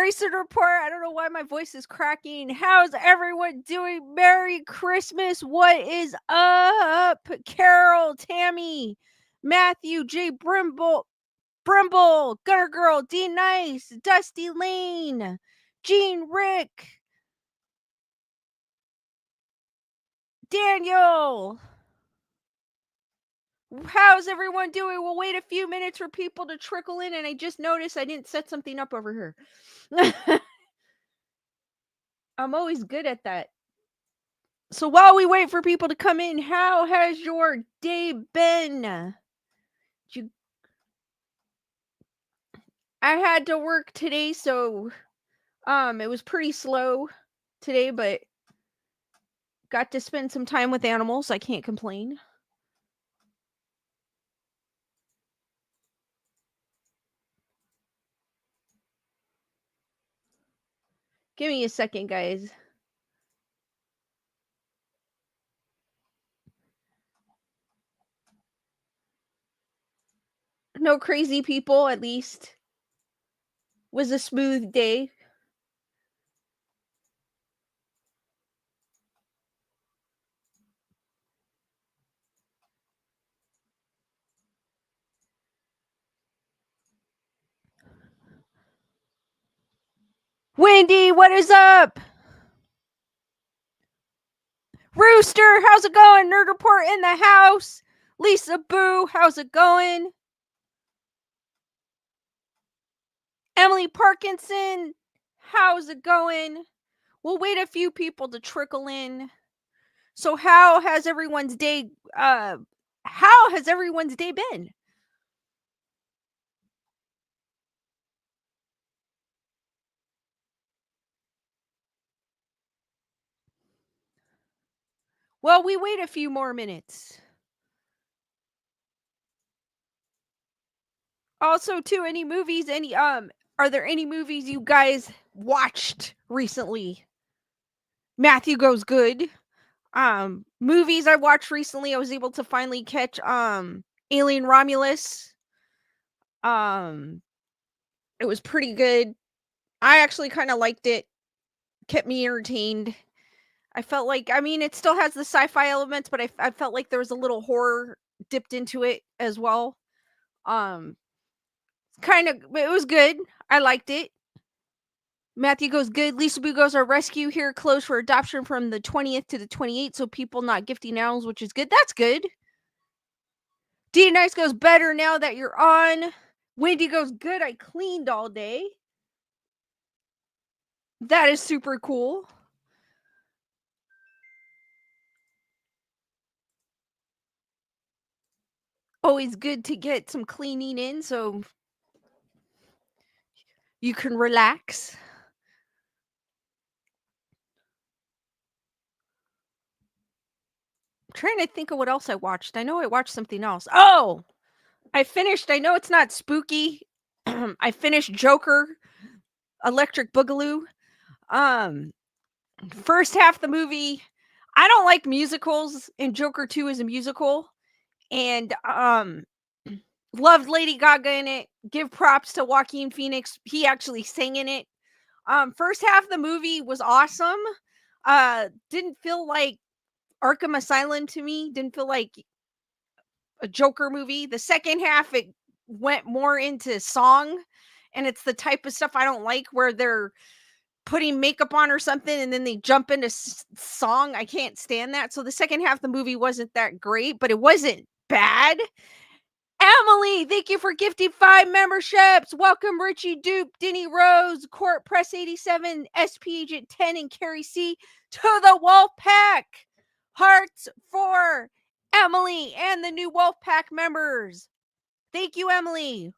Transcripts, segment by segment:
Recent report. I don't know why my voice is cracking. How's everyone doing? Merry Christmas. What is up? Carol, Tammy, Matthew, J. Brimble, Gunner Girl, D Nice, Dusty Lane, Gene Rick, Daniel. How's everyone doing? We'll wait a few minutes for people to trickle in, and I just noticed I didn't set something up over here. I'm always good at that. So while we wait for people to come in, how has your day been? I had to work today, so it was pretty slow today, but got to spend some time with animals. I can't complain. Give me a second, guys. No crazy people, at least. Was a smooth day. Wendy, what is up? Rooster, how's it going? Nerd Report in the house. Lisa Boo, how's it going? Emily Parkinson, how's it going? We'll wait a few people to trickle in. So how has everyone's day been? Well, we wait a few more minutes. Also, too, any movies, are there any movies you guys watched recently? Matthew goes good. Movies I watched recently, I was able to finally catch Alien Romulus. It was pretty good. I actually kind of liked it. Kept me entertained. I felt like, I mean, it still has the sci-fi elements, but I felt like there was a little horror dipped into it as well. Kind of, it was good. I liked it. Matthew goes good. Lisa Boo goes, our rescue here closed for adoption from the 20th to the 28th, so people not gifting animals, which is good. That's good. D Nice goes, better now that you're on. Wendy goes, good. I cleaned all day. That is super cool. Always good to get some cleaning in so you can relax. I'm trying to think of what else I watched. I know I watched something else. Oh, I know it's not spooky. I finished Joker, Electric Boogaloo. First half of the movie, I don't like musicals, and Joker 2 is a musical. And loved Lady Gaga in it. Give props to Joaquin Phoenix. He actually sang in it. First half of the movie was awesome. Didn't feel like Arkham Asylum to me. Didn't feel like a Joker movie. The second half, it went more into song, and it's the type of stuff I don't like, where they're putting makeup on or something and then they jump into song. I can't stand that. So the second half of the movie wasn't that great, but it wasn't bad. Emily, thank you for gifting 5 memberships. Welcome Richie Dupe, Denny Rose, Court Press 87, SP Agent 10, and Carrie C to the Wolf Pack. Hearts for Emily and the new Wolf Pack members. Thank you, Emily.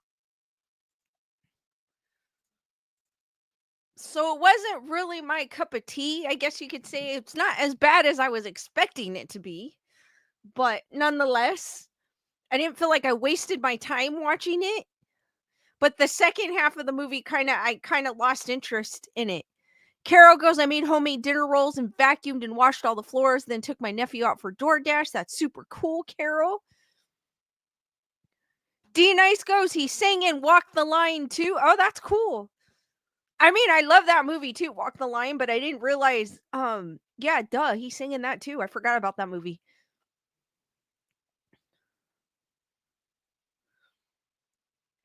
So it wasn't really my cup of tea. I guess you could say it's not as bad as I was expecting it to be. But nonetheless, I didn't feel like I wasted my time watching it. But the second half of the movie, I kind of lost interest in it. Carol goes, I made homemade dinner rolls and vacuumed and washed all the floors, then took my nephew out for DoorDash. That's super cool, Carol. D Nice goes, he sang and walked the line too. Oh, that's cool. I mean, I love that movie too, Walk the Line, but I didn't realize, yeah, duh, he's singing that too. I forgot about that movie.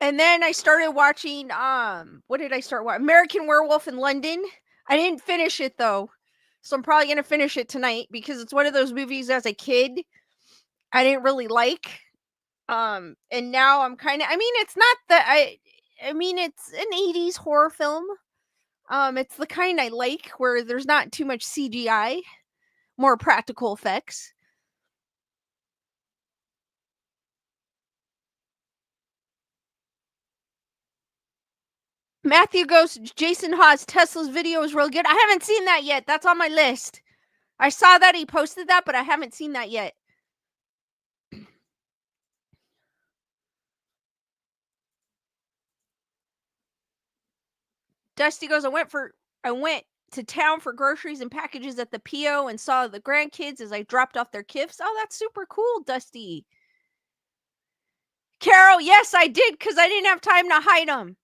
And then I started watching, what did I start watching? American Werewolf in London. I didn't finish it though. So I'm probably gonna finish it tonight because it's one of those movies as a kid I didn't really like. And now I'm kinda I mean, it's not that I mean, it's an 80s horror film. It's the kind I like where there's not too much CGI, more practical effects. Matthew goes, Jason Haas, Tesla's video is real good. I haven't seen that yet. That's on my list. I saw that he posted that, but I haven't seen that yet. Dusty goes, I went to town for groceries and packages at the PO and saw the grandkids as I dropped off their gifts. Oh, that's super cool, Dusty. Carol, yes, I did because I didn't have time to hide them.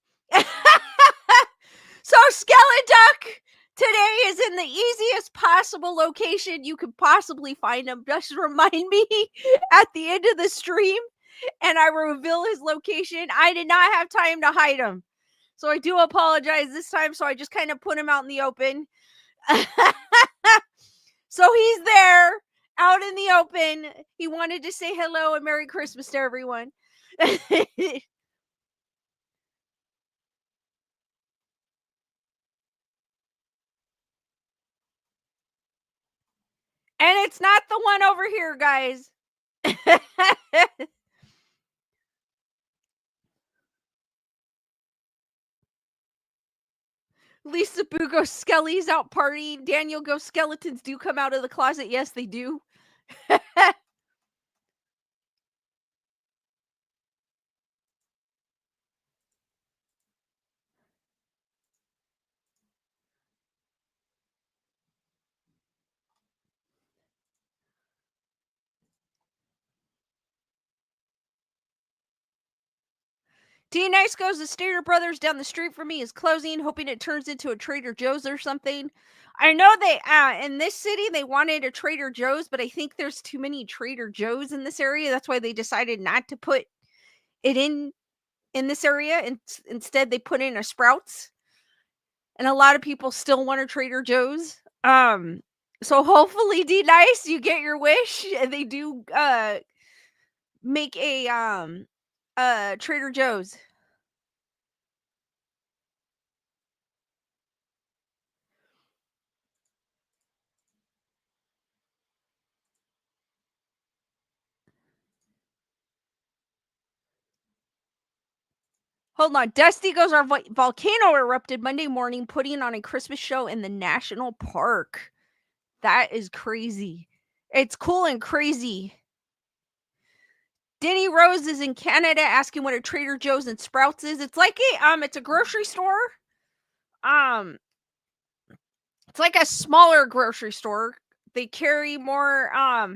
So, Skeleduck today is in the easiest possible location you could possibly find him. Just remind me at the end of the stream and I reveal his location. I did not have time to hide him. So I do apologize this time. So I just kind of put him out in the open. So he's there out in the open. He wanted to say hello and Merry Christmas to everyone. And it's not the one over here, guys. Lisa Boo goes, Skelly's out partying. Daniel goes, skeletons do come out of the closet. Yes, they do. D Nice goes, the Stater Brothers down the street from me is closing, hoping it turns into a Trader Joe's or something. I know they in this city they wanted a Trader Joe's, but I think there's too many Trader Joe's in this area. That's why they decided not to put it in this area, and instead they put in a Sprouts. And a lot of people still want a Trader Joe's. So hopefully, D Nice, you get your wish, and they do make a Trader Joe's. Hold on. Dusty goes, our volcano erupted Monday morning, putting on a Christmas show in the national park. That is crazy. It's cool and crazy. Denny Rose is in Canada asking what a Trader Joe's and Sprouts is. It's like it's a grocery store. It's like a smaller grocery store. They carry more I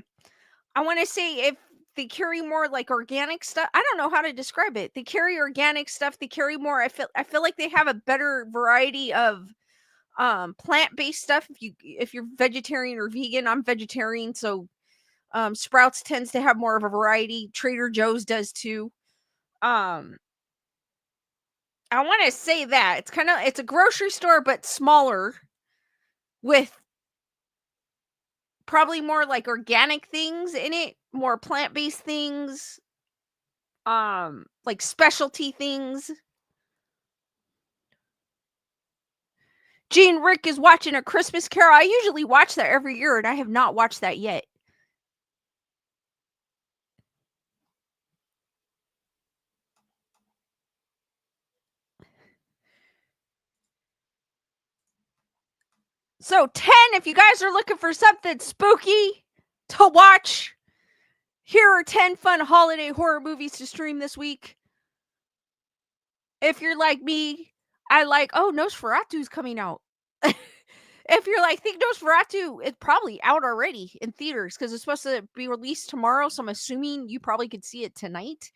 want to say if they carry more like organic stuff. I don't know how to describe it. They carry organic stuff. They carry more. I feel like they have a better variety of plant-based stuff. If you're vegetarian or vegan, I'm vegetarian, so Sprouts tends to have more of a variety. Trader Joe's does too. I want to say that it's a grocery store but smaller with probably more like organic things in it, more plant-based things, like specialty things. Gene Rick is watching A Christmas Carol. I usually watch that every year and I have not watched that yet. So 10, if you guys are looking for something spooky to watch, here are 10 fun holiday horror movies to stream this week. If you're like me, I like, oh, Nosferatu's coming out. If you're like, think Nosferatu, it's probably out already in theaters because it's supposed to be released tomorrow. So I'm assuming you probably could see it tonight.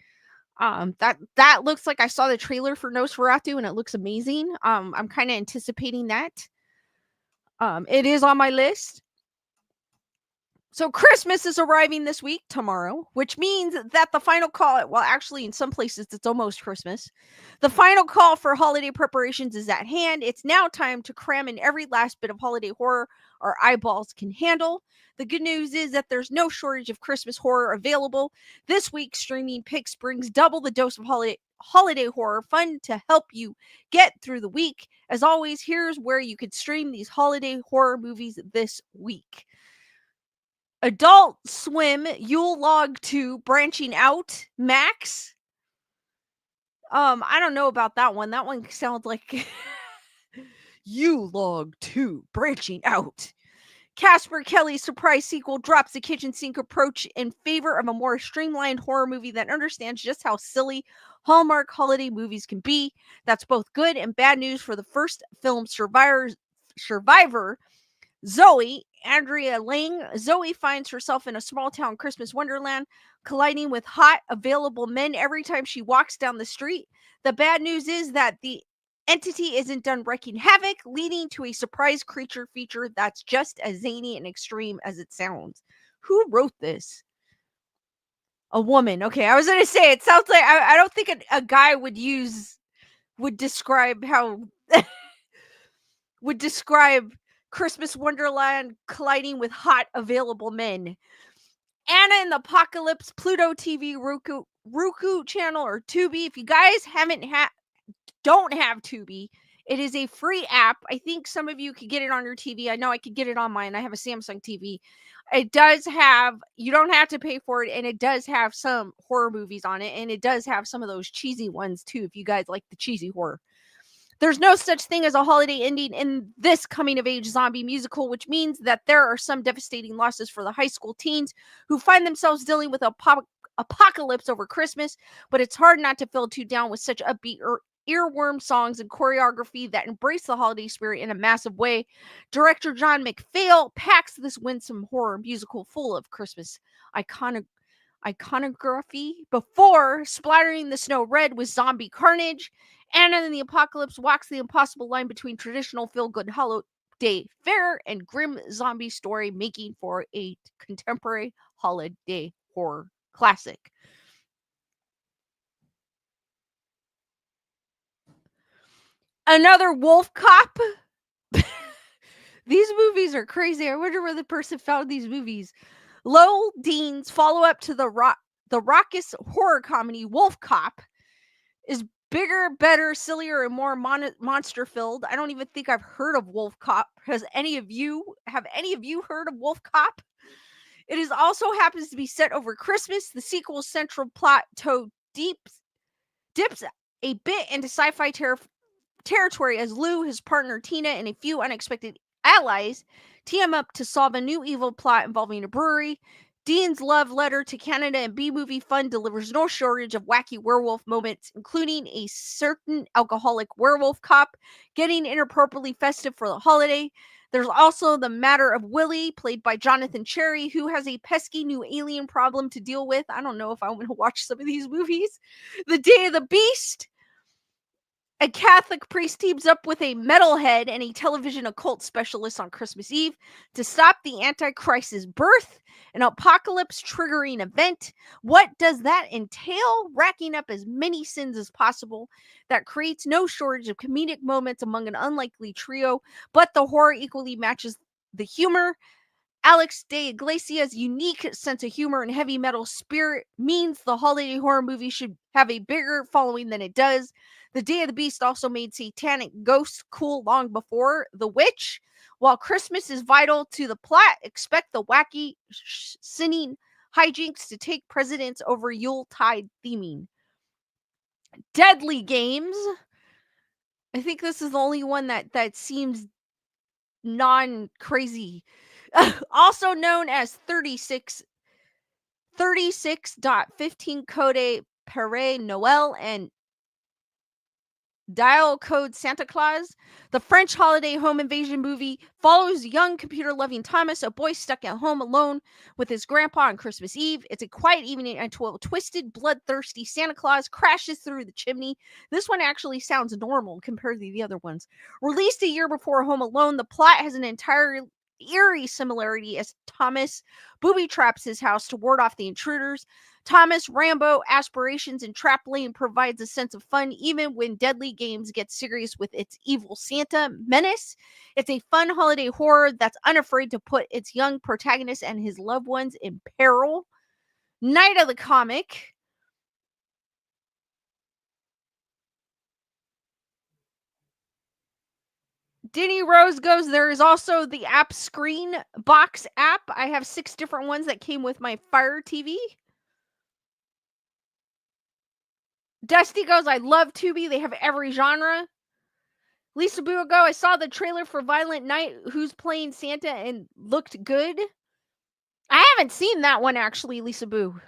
That looks like I saw the trailer for Nosferatu and it looks amazing. I'm kind of anticipating that. It is on my list. So Christmas is arriving this week, tomorrow, which means that the final call, well, actually, in some places, it's almost Christmas. The final call for holiday preparations is at hand. It's now time to cram in every last bit of holiday horror our eyeballs can handle. The good news is that there's no shortage of Christmas horror available. This week, Streaming Picks brings double the dose of holiday horror fun to help you get through the week. As always, here's where you could stream these holiday horror movies this week. Adult Swim, Yule Log 2, Branching Out, Max. I don't know about that one. That one sounds like Yule Log 2, Branching Out. Casper Kelly's surprise sequel drops the kitchen sink approach in favor of a more streamlined horror movie that understands just how silly Hallmark holiday movies can be. That's both good and bad news for the first film survivor Zoe, Andrea Lang. Zoe finds herself in a small town Christmas wonderland, colliding with hot, available men every time she walks down the street. The bad news is that the entity isn't done wreaking havoc, leading to a surprise creature feature that's just as zany and extreme as it sounds. Who wrote this? A woman. Okay, I was going to say, it sounds like, I don't think a guy would describe how, would describe Christmas Wonderland colliding with hot, available men. Anna in the Apocalypse, Pluto TV, Roku channel, or Tubi. If you guys don't have Tubi, it is a free app. I think some of you could get it on your TV. I know I could get it on mine. I have a Samsung TV. It does have, you don't have to pay for it, and it does have some horror movies on it, and it does have some of those cheesy ones too, if you guys like the cheesy horror. There's no such thing as a holiday ending in this coming-of-age zombie musical, which means that there are some devastating losses for the high school teens who find themselves dealing with apocalypse over Christmas, but it's hard not to feel too down with such upbeat earworm songs and choreography that embrace the holiday spirit in a massive way. Director John McPhail packs this winsome horror musical full of Christmas iconography before splattering the snow red with zombie carnage. Anna in the Apocalypse walks the impossible line between traditional feel-good holiday fare and grim zombie story, making for a contemporary holiday horror classic. Another Wolf Cop. These movies are crazy. I wonder where the person found these movies. Lowell Dean's follow-up to the raucous horror comedy Wolf Cop is bigger, better, sillier, and more monster-filled. I don't even think I've heard of Wolf Cop. Have any of you heard of Wolf Cop? It is also happens to be set over Christmas. The sequel's central plot dips a bit into sci-fi territory as Lou, his partner Tina, and a few unexpected allies team up to solve a new evil plot involving a brewery. Dean's love letter to Canada and B-movie fun delivers no shortage of wacky werewolf moments, including a certain alcoholic werewolf cop getting inappropriately festive for the holiday. There's also the matter of Willie, played by Jonathan Cherry, who has a pesky new alien problem to deal with. I don't know if I want to watch some of these movies. The Day of the Beast. A Catholic priest teams up with a metalhead and a television occult specialist on Christmas Eve to stop the Antichrist's birth, an apocalypse triggering event. What does that entail? Racking up as many sins as possible. That creates no shortage of comedic moments among an unlikely trio, but the horror equally matches the humor. Alex de Iglesias' unique sense of humor and heavy metal spirit means the holiday horror movie should have a bigger following than it does. The Day of the Beast also made satanic ghosts cool long before The Witch. While Christmas is vital to the plot, expect the wacky, sinning hijinks to take precedence over Yuletide theming. Deadly Games. I think this is the only one that seems non-crazy. Also known as 36.15 Code Pere Noel and Dial Code Santa Claus. The French holiday home invasion movie follows young computer loving Thomas, a boy stuck at home alone with his grandpa on Christmas Eve. It's a quiet evening until a twisted, bloodthirsty Santa Claus crashes through the chimney. This one actually sounds normal compared to the other ones. Released a year before Home Alone, the plot has an entire eerie similarity as Thomas booby traps his house to ward off the intruders. Thomas Rambo aspirations and Trap Lane provides a sense of fun even when Deadly Games gets serious with its evil Santa menace. It's a fun holiday horror that's unafraid to put its young protagonist and his loved ones in peril. Night of the Comic. Denny Rose goes, there is also the app Screen Box app. I have 6 different ones that came with my Fire TV. Dusty goes, I love Tubi. They have every genre. Lisa Boo go, I saw the trailer for Violent Night, Who's Playing Santa, and looked good. I haven't seen that one, actually, Lisa Boo.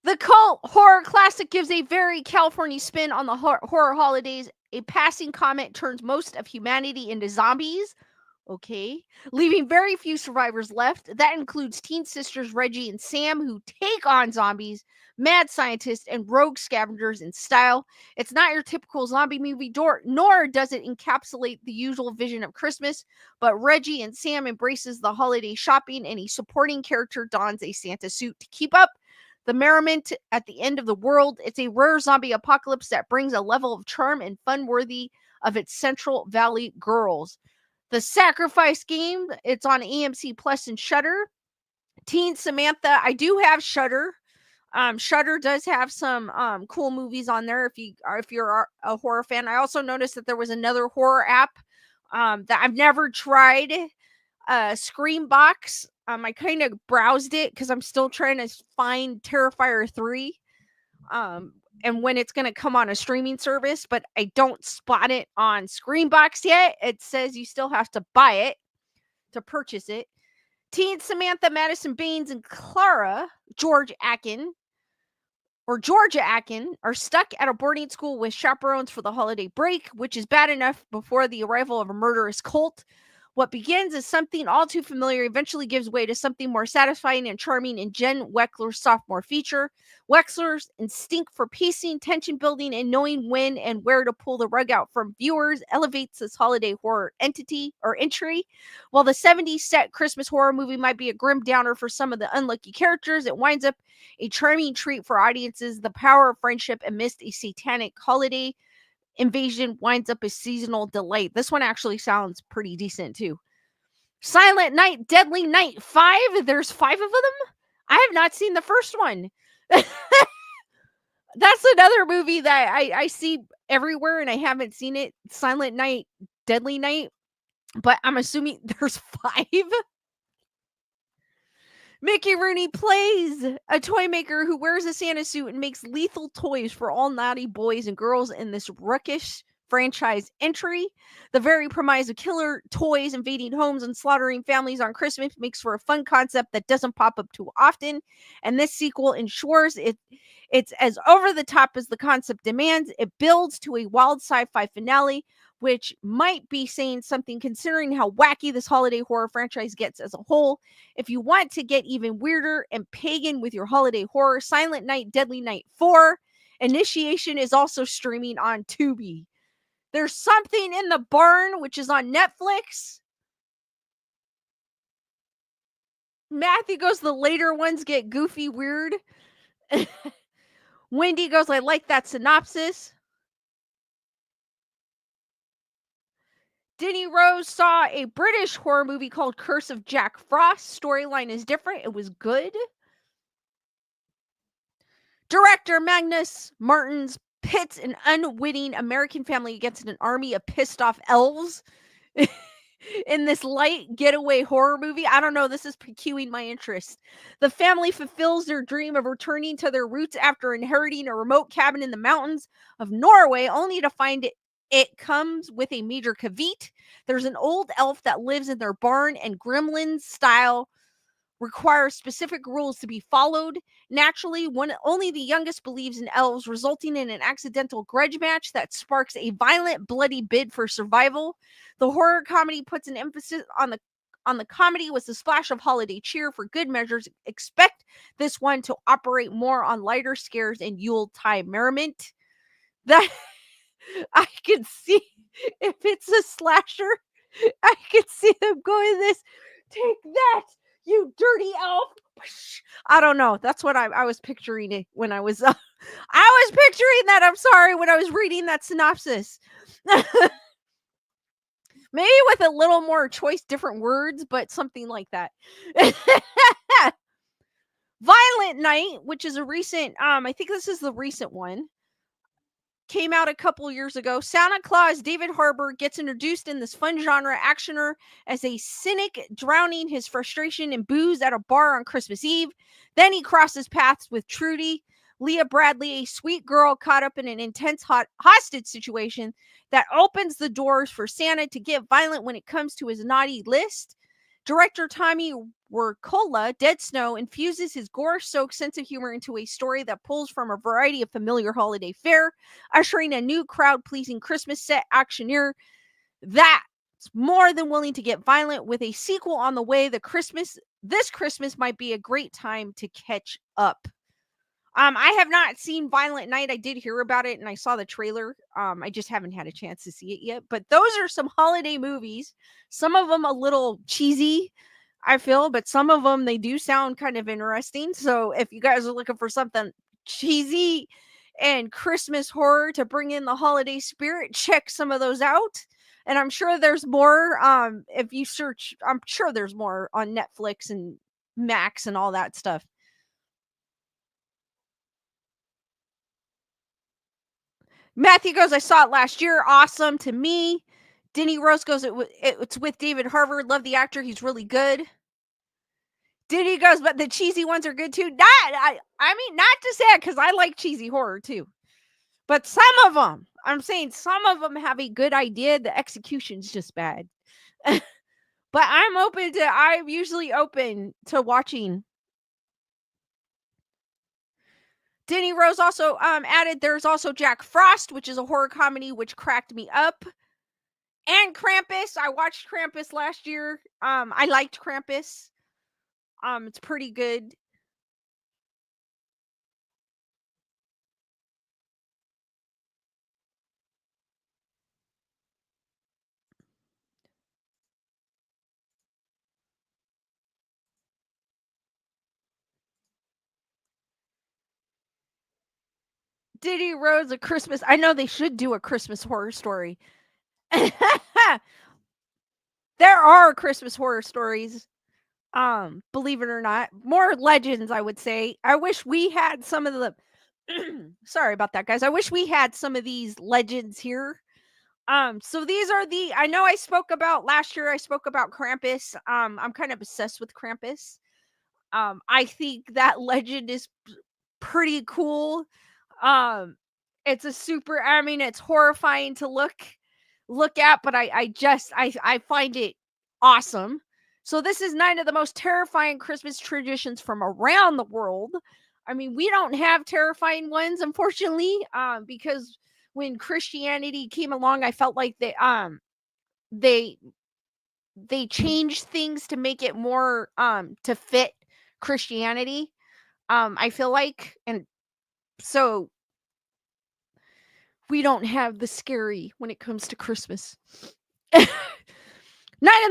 The cult horror classic gives a very California spin on the horror holidays. A passing comet turns most of humanity into zombies. Okay. Leaving very few survivors left. That includes teen sisters Reggie and Sam, who take on zombies, mad scientists, and rogue scavengers in style. It's not your typical zombie movie, nor does it encapsulate the usual vision of Christmas, but Reggie and Sam embraces the holiday shopping, and a supporting character dons a Santa suit to keep up the merriment at the end of the world. It's a rare zombie apocalypse that brings a level of charm and fun worthy of its Central Valley girls. The Sacrifice Game, it's on AMC Plus and Shudder. Teen Samantha, I do have Shudder. Shudder does have some cool movies on there if you're a horror fan. I also noticed that there was another horror app that I've never tried, Screambox. I kind of browsed it because I'm still trying to find Terrifier 3. And when it's going to come on a streaming service, but I don't spot it on Screenbox yet. It says you still have to buy it to purchase it. Teen Samantha, Madison Baines, and Georgia Akin, are stuck at a boarding school with chaperones for the holiday break, which is bad enough before the arrival of a murderous cult. What begins as something all too familiar eventually gives way to something more satisfying and charming in Jen Weckler's sophomore feature. Weckler's instinct for pacing, tension building, and knowing when and where to pull the rug out from viewers elevates this holiday horror entry. While the 70s set Christmas horror movie might be a grim downer for some of the unlucky characters, it winds up a charming treat for audiences. The power of friendship amidst a satanic holiday invasion winds up a seasonal delight. This one actually sounds pretty decent too. Silent Night, Deadly Night 5. There's 5 of them. I have not seen the first one. That's another movie that I see everywhere and I haven't seen it. Silent Night, Deadly Night. But I'm assuming there's 5. Mickey Rooney plays a toy maker who wears a Santa suit and makes lethal toys for all naughty boys and girls in this ruckish franchise entry. The very premise of killer toys invading homes and slaughtering families on Christmas makes for a fun concept that doesn't pop up too often, and this sequel ensures it's as over the top as the concept demands. It builds to a wild sci-fi finale, which might be saying something considering how wacky this holiday horror franchise gets as a whole. If you want to get even weirder and pagan with your holiday horror, Silent Night, Deadly Night 4 Initiation is also streaming on Tubi. There's Something in the Barn, which is on Netflix. Matthew goes, the later ones get goofy weird. Wendy goes, I like that synopsis. Denny Rose saw a British horror movie called Curse of Jack Frost. Storyline is different. It was good. Director Magnus Martins pits an unwitting American family against an army of pissed off elves in this light getaway horror movie. I don't know. This is piquing my interest. The family fulfills their dream of returning to their roots after inheriting a remote cabin in the mountains of Norway, only to find it comes with a major caveat. There's an old elf that lives in their barn, and gremlin-style requires specific rules to be followed. Naturally, only the youngest believes in elves, resulting in an accidental grudge match that sparks a violent, bloody bid for survival. The horror comedy puts an emphasis on the comedy with a splash of holiday cheer for good measures. Expect this one to operate more on lighter scares and Yule time merriment. That I can see if it's a slasher, I can see them going this. Take that, you dirty elf! I don't know. That's what I was picturing it when I was. I was picturing that. I'm sorry when I was reading that synopsis. Maybe with a little more choice, different words, but something like that. Violent Night, which is a recent, I think this is the recent one, came out a couple years ago. Santa Claus David Harbour gets introduced in this fun genre actioner as a cynic drowning his frustration in booze at a bar on Christmas Eve. Then he crosses paths with Trudy, Leah Bradley, a sweet girl caught up in an intense hostage situation that opens the doors for Santa to get violent when it comes to his naughty list. Director Tommy Wirkola, Dead Snow, infuses his gore-soaked sense of humor into a story that pulls from a variety of familiar holiday fare, ushering a new crowd-pleasing Christmas set actioneer that's more than willing to get violent. With a sequel on the way, this Christmas might be a great time to catch up. I have not seen Violent Night. I did hear about it and I saw the trailer. I just haven't had a chance to see it yet. But those are some holiday movies. Some of them a little cheesy, I feel, but some of them they do sound kind of interesting. So if you guys are looking for something cheesy and Christmas horror to bring in the holiday spirit, check some of those out. And I'm sure there's more. If you search, I'm sure there's more on Netflix and Max and all that stuff. Matthew goes, I saw it last year. Awesome to me. Denny Rose goes, it's with David Harbour. Love the actor. He's really good. Denny goes, but the cheesy ones are good too. I mean, not to say it because I like cheesy horror too. But some of them, I'm saying some of them have a good idea. The execution's just bad. But I'm usually open to watching. Denny Rose also added, there's also Jack Frost, which is a horror comedy, which cracked me up. And Krampus. I watched Krampus last year. I liked Krampus. It's pretty good. Diddy Rose, a Christmas. I know they should do a Christmas horror story. There are Christmas horror stories. Believe it or not, more legends, I would say. I wish we had some of the sorry about that, guys. I wish we had some of these legends here. So these are I know I spoke about last year, I spoke about Krampus. I'm kind of obsessed with Krampus. I think that legend is pretty cool. It's a super, I mean, it's horrifying to look at, but I find it awesome. So this is 9 of the most terrifying Christmas traditions from around the world. I mean, we don't have terrifying ones, unfortunately, because when Christianity came along, I felt like they changed things to make it more to fit Christianity. I feel like, and so we don't have the scary when it comes to Christmas. 9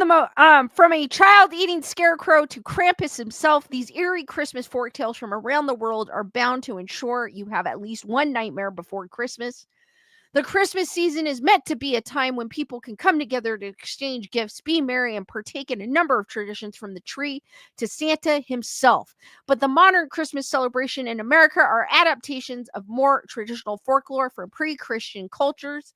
of the from a child eating scarecrow to Krampus himself, these eerie Christmas folktales from around the world are bound to ensure you have at least one nightmare before Christmas. The Christmas season is meant to be a time when people can come together to exchange gifts, be merry, and partake in a number of traditions from the tree to Santa himself. But the modern Christmas celebration in America are adaptations of more traditional folklore from pre-Christian cultures.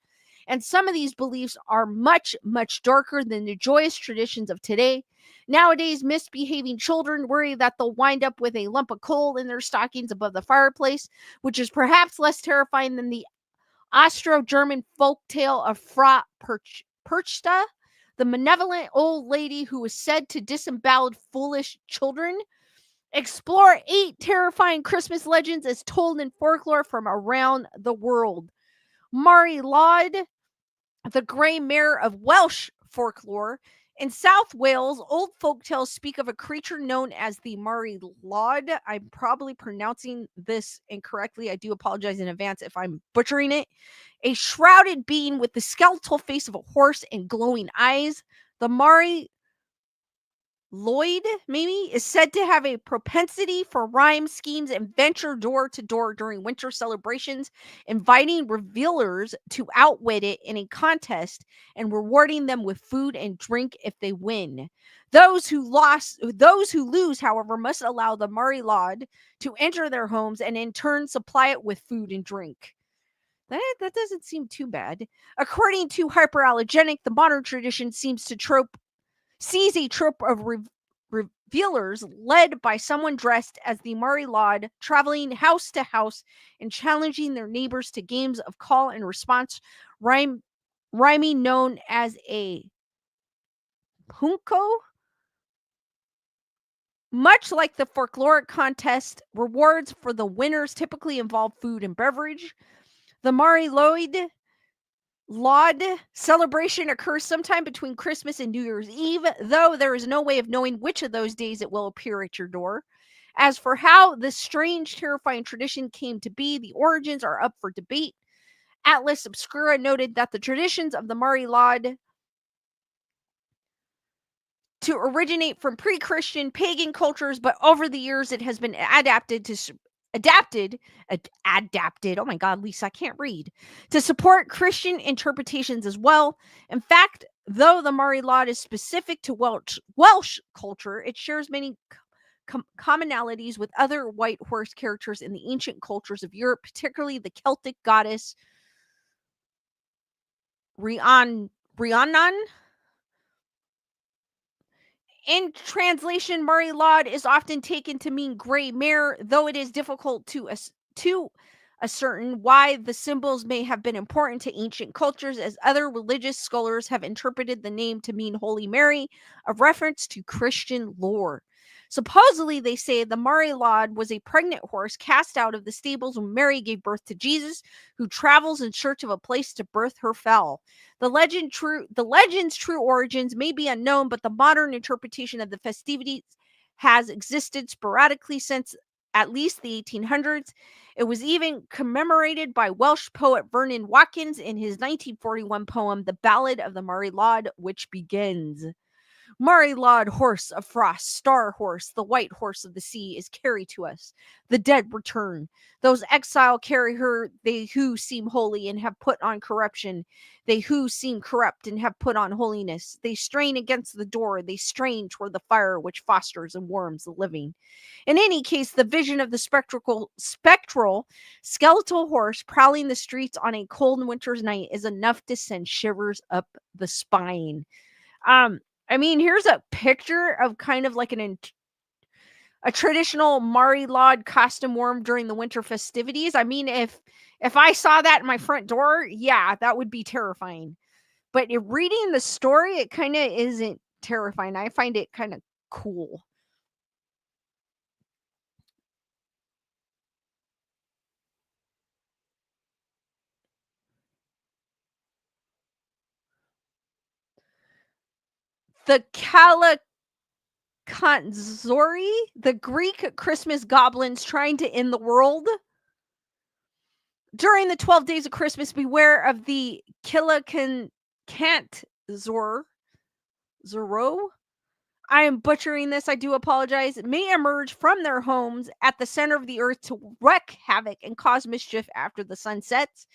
And some of these beliefs are much, much darker than the joyous traditions of today. Nowadays, misbehaving children worry that they'll wind up with a lump of coal in their stockings above the fireplace, which is perhaps less terrifying than the Austro-German folktale of Frau Perchta, the malevolent old lady who was said to disembowel foolish children. Explore 8 terrifying Christmas legends as told in folklore from around the world. Mari Lod, the grey mare of Welsh folklore. In South Wales, old folktales speak of a creature known as the Mari Lod. I'm probably pronouncing this incorrectly. I do apologize in advance if I'm butchering it. A shrouded being with the skeletal face of a horse and glowing eyes. The Mari Lloyd, maybe, is said to have a propensity for rhyme schemes and venture door to door during winter celebrations, inviting revealers to outwit it in a contest and rewarding them with food and drink if they win. Those who lose, however, must allow the Mari Lod to enter their homes and in turn supply it with food and drink. That doesn't seem too bad. According to Hyperallergenic, the modern tradition sees a trope of revealers led by someone dressed as the Mari Lod, traveling house to house and challenging their neighbors to games of call and response, rhyming known as a punko. Much like the folkloric contest, rewards for the winners typically involve food and beverage. The Mari Lod celebration occurs sometime between Christmas and New Year's Eve, though there is no way of knowing which of those days it will appear at your door. As for how this strange, terrifying tradition came to be, the origins are up for debate. Atlas Obscura noted that the traditions of the Mari Lod to originate from pre-Christian pagan cultures, but over the years it has been adapted. Oh my God, Lisa, I can't read. To support Christian interpretations as well. In fact, though the Mari Lod is specific to Welsh culture, it shares many commonalities with other white horse characters in the ancient cultures of Europe, particularly the Celtic goddess Rhiannon. In translation, Mari Lod is often taken to mean gray mare, though it is difficult to ascertain why the symbols may have been important to ancient cultures, as other religious scholars have interpreted the name to mean Holy Mary, a reference to Christian lore. Supposedly, they say the Mari Lod was a pregnant horse cast out of the stables when Mary gave birth to Jesus, who travels in search of a place to birth her foal. The legend's true origins may be unknown, but the modern interpretation of the festivities has existed sporadically since at least the 1800s. It was even commemorated by Welsh poet Vernon Watkins in his 1941 poem, The Ballad of the Mari Lod, which begins, Mari Lod, horse of frost, star horse, the white horse of the sea, is carried to us. The dead return. Those exile carry her, they who seem holy and have put on corruption. They who seem corrupt and have put on holiness. They strain against the door. They strain toward the fire which fosters and warms the living. In any case, the vision of the spectral skeletal horse prowling the streets on a cold winter's night is enough to send shivers up the spine. I mean, here's a picture of kind of like a traditional Mari Lod costume worn during the winter festivities. I mean, if I saw that in my front door, yeah, that would be terrifying. But reading the story, it kind of isn't terrifying. I find it kind of cool. The Kalakanzori, the Greek Christmas goblins trying to end the world. During the 12 days of Christmas, beware of the Kalakanzor. Zoro. I am butchering this. I do apologize. May emerge from their homes at the center of the earth to wreak havoc and cause mischief after the sun sets.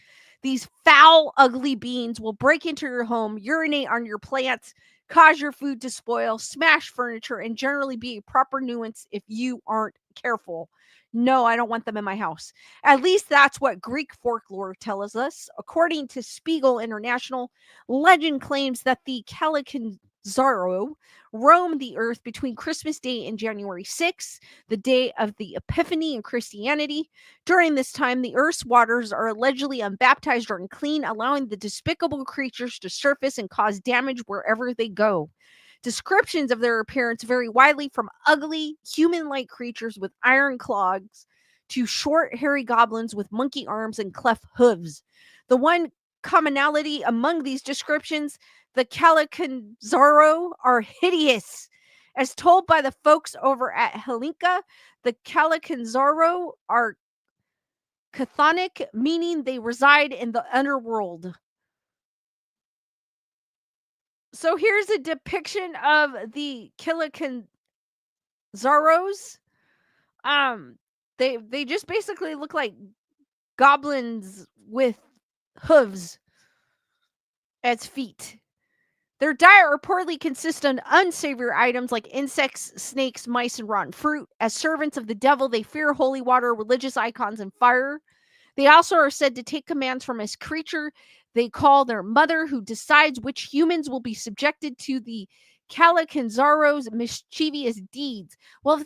These foul, ugly beings will break into your home, urinate on your plants, cause your food to spoil, smash furniture, and generally be a proper nuisance if you aren't careful. No, I don't want them in my house. At least that's what Greek folklore tells us. According to Spiegel International, legend claims that the Zorro roam the earth between Christmas Day and January 6th, the day of the Epiphany in Christianity. During this time, the earth's waters are allegedly unbaptized or unclean, allowing the despicable creatures to surface and cause damage wherever they go. Descriptions of their appearance vary widely from ugly, human like creatures with iron claws to short, hairy goblins with monkey arms and cleft hooves. The one commonality among these descriptions, the Calicanzaro, are hideous. As told by the folks over at Helinka, the Calicanzaro are chthonic, meaning they reside in the underworld. So here's a depiction of the Calicanzaros. Um, they just basically look like goblins with hooves as feet. Their diet reportedly consists of unsavory items like insects, snakes, mice, and rotten fruit. As servants of the devil, they fear holy water, religious icons, and fire. They also are said to take commands from his creature they call their mother, who decides which humans will be subjected to the Calicanzaro's mischievous deeds. Well,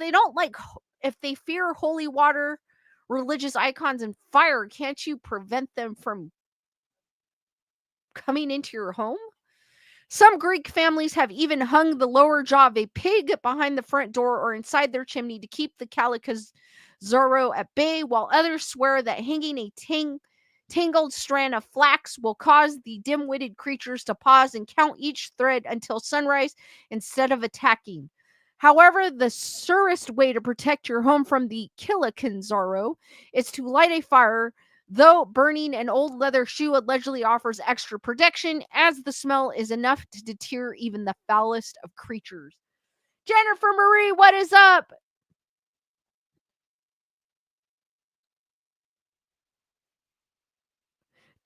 if they fear holy water, religious icons, and fire, can't you prevent them from coming into your home? Some Greek families have even hung the lower jaw of a pig behind the front door or inside their chimney to keep the Calicazoro at bay, while others swear that hanging a tangled strand of flax will cause the dim-witted creatures to pause and count each thread until sunrise instead of attacking. However, the surest way to protect your home from the Calicanzaro is to light a fire. Though burning an old leather shoe allegedly offers extra protection, as the smell is enough to deter even the foulest of creatures. Jennifer Marie, what is up?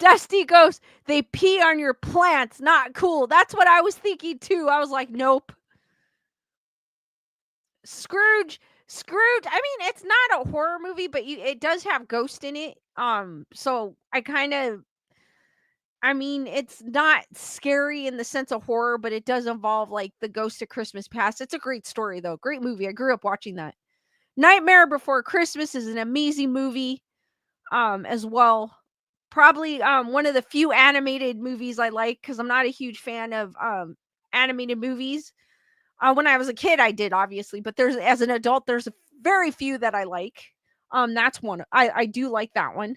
Dusty Ghost, they pee on your plants. Not cool. That's what I was thinking too. I was like, nope. Scrooge. I mean, it's not a horror movie, but it does have ghost in it. So I mean, it's not scary in the sense of horror, but it does involve like the ghost of Christmas past. It's a great story though. Great movie. I grew up watching that. Nightmare Before Christmas is an amazing movie as well. Probably one of the few animated movies I like, cuz I'm not a huge fan of animated movies. When I was a kid I did, obviously, but there's as an adult there's very few that I like. That's one. I do like that one.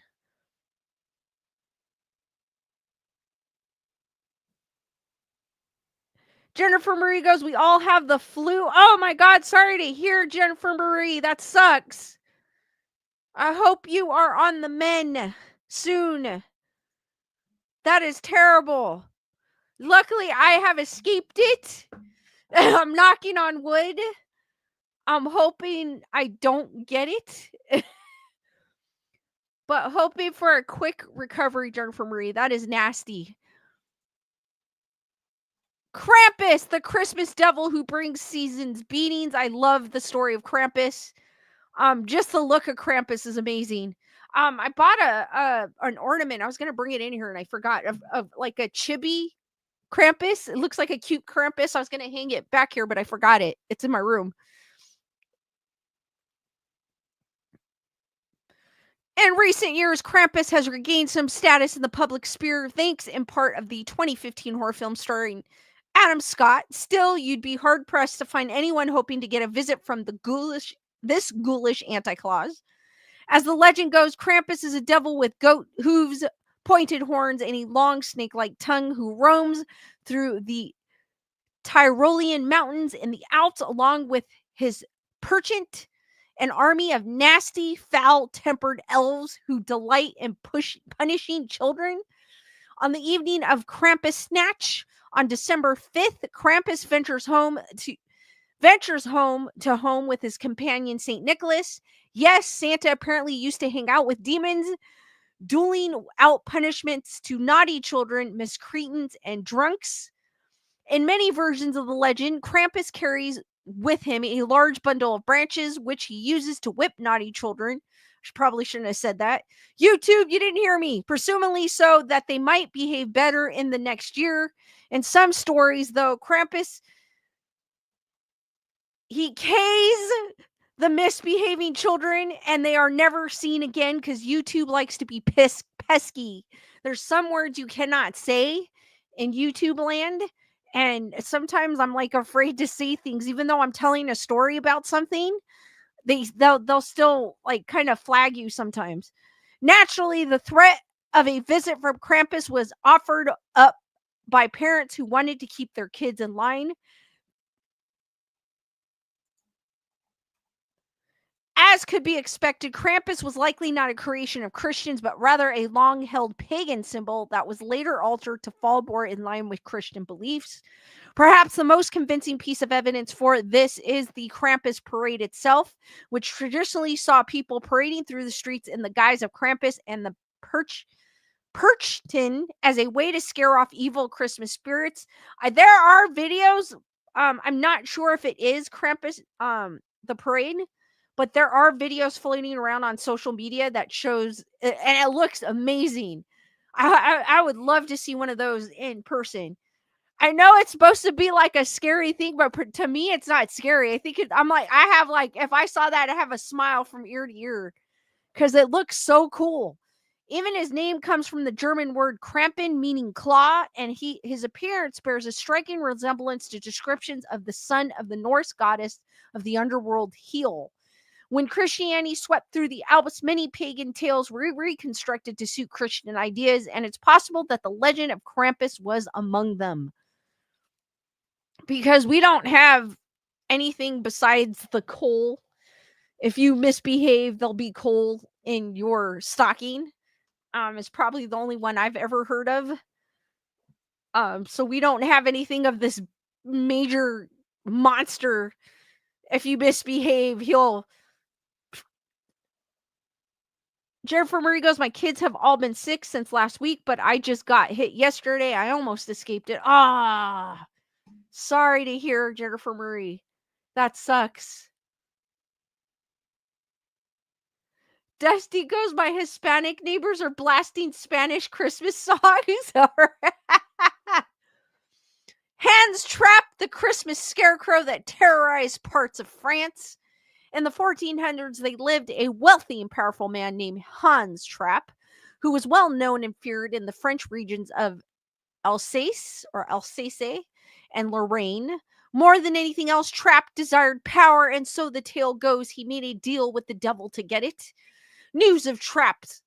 Jennifer Marie goes, we all have the flu. Oh my God, sorry to hear, Jennifer Marie. That sucks. I hope you are on the mend soon. That is terrible. Luckily, I have escaped it. I'm knocking on wood. I'm hoping I don't get it. But hoping for a quick recovery, Jennifer Marie. That is nasty. Krampus, the Christmas devil who brings season's beatings. I love the story of Krampus. Just the look of Krampus is amazing. I bought an ornament. I was gonna bring it in here and I forgot of like a chibi Krampus. It looks like a cute Krampus. I was gonna hang it back here, but I forgot it. It's in my room. In recent years, Krampus has regained some status in the public sphere thanks in part of the 2015 horror film starring Adam Scott. Still, you'd be hard pressed to find anyone hoping to get a visit from this ghoulish Anti-Claus. As the legend goes, Krampus is a devil with goat hooves, pointed horns, and a long snake-like tongue who roams through the Tyrolean mountains and the Alps along with his perchant, an army of nasty, foul-tempered elves who delight in punishing children. On the evening of Krampus Snatch, on December 5th, Krampus ventures home with his companion Saint Nicholas. Yes, Santa apparently used to hang out with demons, doling out punishments to naughty children, miscreants, and drunks. In many versions of the legend, Krampus carries with him a large bundle of branches, which he uses to whip naughty children. Probably shouldn't have said that. YouTube, you didn't hear me. Presumably so that they might behave better in the next year. In some stories, though, Krampus, he cays the misbehaving children and they are never seen again because YouTube likes to be pesky. There's some words you cannot say in YouTube land. And sometimes I'm like afraid to say things, even though I'm telling a story about something. They'll still like kind of flag you sometimes. Naturally, the threat of a visit from Krampus was offered up by parents who wanted to keep their kids in line. As could be expected, Krampus was likely not a creation of Christians, but rather a long held pagan symbol that was later altered to fall more in line with Christian beliefs. Perhaps the most convincing piece of evidence for this is the Krampus parade itself, which traditionally saw people parading through the streets in the guise of Krampus and the Perchton as a way to scare off evil Christmas spirits. There are videos. I'm not sure if it is Krampus, the parade, but there are videos floating around on social media that shows, and it looks amazing. I would love to see one of those in person. I know it's supposed to be like a scary thing, but to me, it's not scary. I think I'm like, I have like, if I saw that, I have a smile from ear to ear because it looks so cool. Even his name comes from the German word Krampen, meaning claw, and his appearance bears a striking resemblance to descriptions of the son of the Norse goddess of the underworld, Yule. When Christianity swept through the Alps, many pagan tales were reconstructed to suit Christian ideas, and it's possible that the legend of Krampus was among them. Because we don't have anything besides the coal. If you misbehave, there'll be coal in your stocking. It's probably the only one I've ever heard of. So we don't have anything of this major monster. If you misbehave, he'll. Jennifer Murray goes, my kids have all been sick since last week, but I just got hit yesterday. I almost escaped it. Sorry to hear, Jennifer Murray. That sucks. Dusty goes, my Hispanic neighbors are blasting Spanish Christmas songs. Hans trapped the Christmas scarecrow that terrorized parts of France. In the 1400s, they lived a wealthy and powerful man named Hans Trapp, who was well known and feared in the French regions of Alsace and Lorraine. More than anything else, Trapp desired power, and so the tale goes he made a deal with the devil to get it. News of Trapp's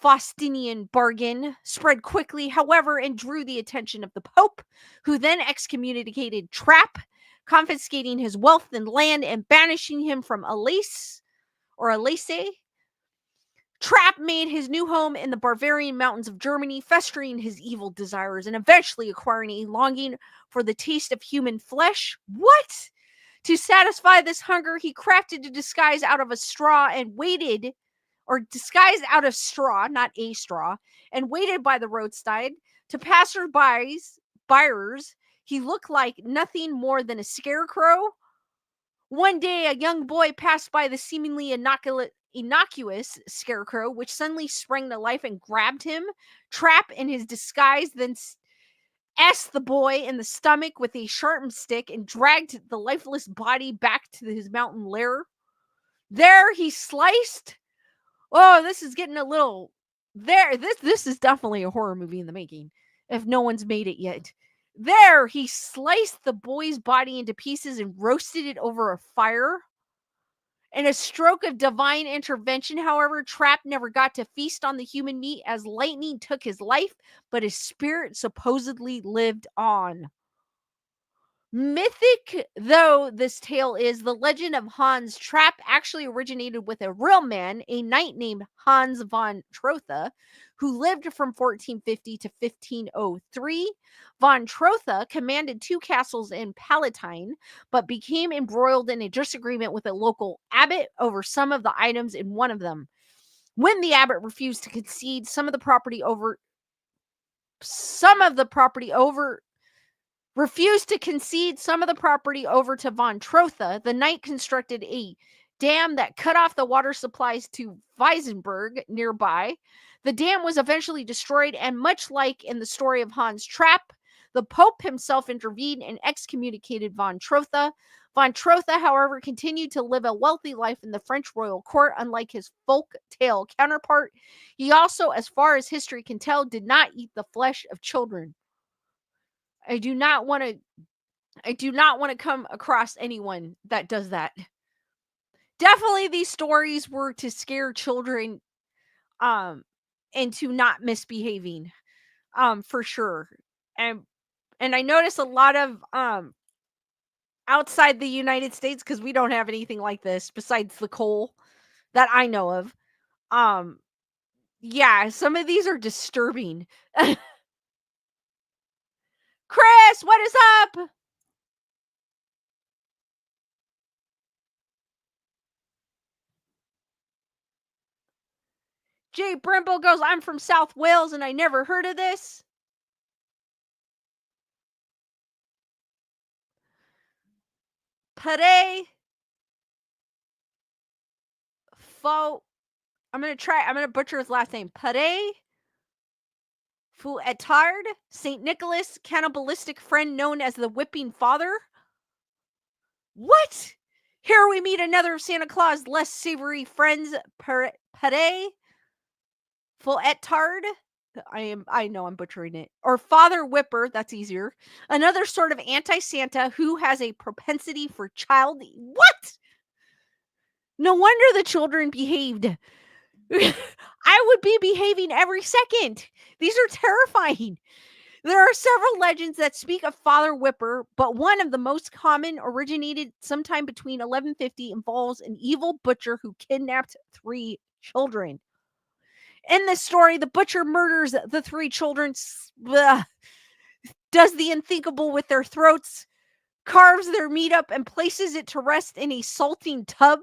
Faustinian bargain spread quickly, however, and drew the attention of the Pope, who then excommunicated Trapp, confiscating his wealth and land and banishing him from Alsace. Trapp made his new home in the Bavarian mountains of Germany, festering his evil desires and eventually acquiring a longing for the taste of human flesh. What? To satisfy this hunger, he crafted a disguise out of straw, not a straw, and waited by the roadside. To buyers, he looked like nothing more than a scarecrow. One day, a young boy passed by the seemingly innocuous scarecrow, which suddenly sprang to life and grabbed him. Trapp, in his disguise, then the boy in the stomach with a sharpened stick and dragged the lifeless body back to his mountain lair. There he sliced. Oh, this is getting a little. This is definitely a horror movie in the making, if no one's made it yet. There, he sliced the boy's body into pieces and roasted it over a fire. In a stroke of divine intervention, however, Trapp never got to feast on the human meat as lightning took his life, but his spirit supposedly lived on. Mythic though this tale is, the legend of Hans Trapp actually originated with a real man, a knight named Hans von Trotha, who lived from 1450 to 1503. Von Trotha commanded 2 castles in Palatine, but became embroiled in a disagreement with a local abbot over some of the items in one of them. When the abbot refused to concede some of the property over to von Trotha, the knight constructed a dam that cut off the water supplies to Weisenberg nearby. The dam was eventually destroyed, and much like in the story of Hans Trapp, The Pope himself intervened and excommunicated von Trotha. Von Trotha, however, continued to live a wealthy life in the French royal court, unlike his folk tale counterpart. He also, as far as history can tell, did not eat the flesh of children. I do not want to come across anyone that does that. Definitely these stories were to scare children into not misbehaving. For sure. And I notice a lot of outside the United States, because we don't have anything like this besides the coal that I know of. Yeah, some of these are disturbing. Chris, what is up? Jay Brimble goes, I'm from South Wales and I never heard of this. Pare Fo. I'm gonna butcher his last name. Pare Fouettard, St. Nicholas, cannibalistic friend known as the Whipping Father. What? Here we meet another of Santa Claus' less savory friends, Pare Fouettard. I know I'm butchering it. Or Father Whipper, that's easier. Another sort of anti-Santa who has a propensity for child. What? No wonder the children behaved. I would be behaving every second. These are terrifying. There are several legends that speak of Father Whipper, but one of the most common originated sometime between 1150 involves an evil butcher who kidnapped 3 children. In this story, the butcher murders the 3 children, does the unthinkable with their throats, carves their meat up, and places it to rest in a salting tub.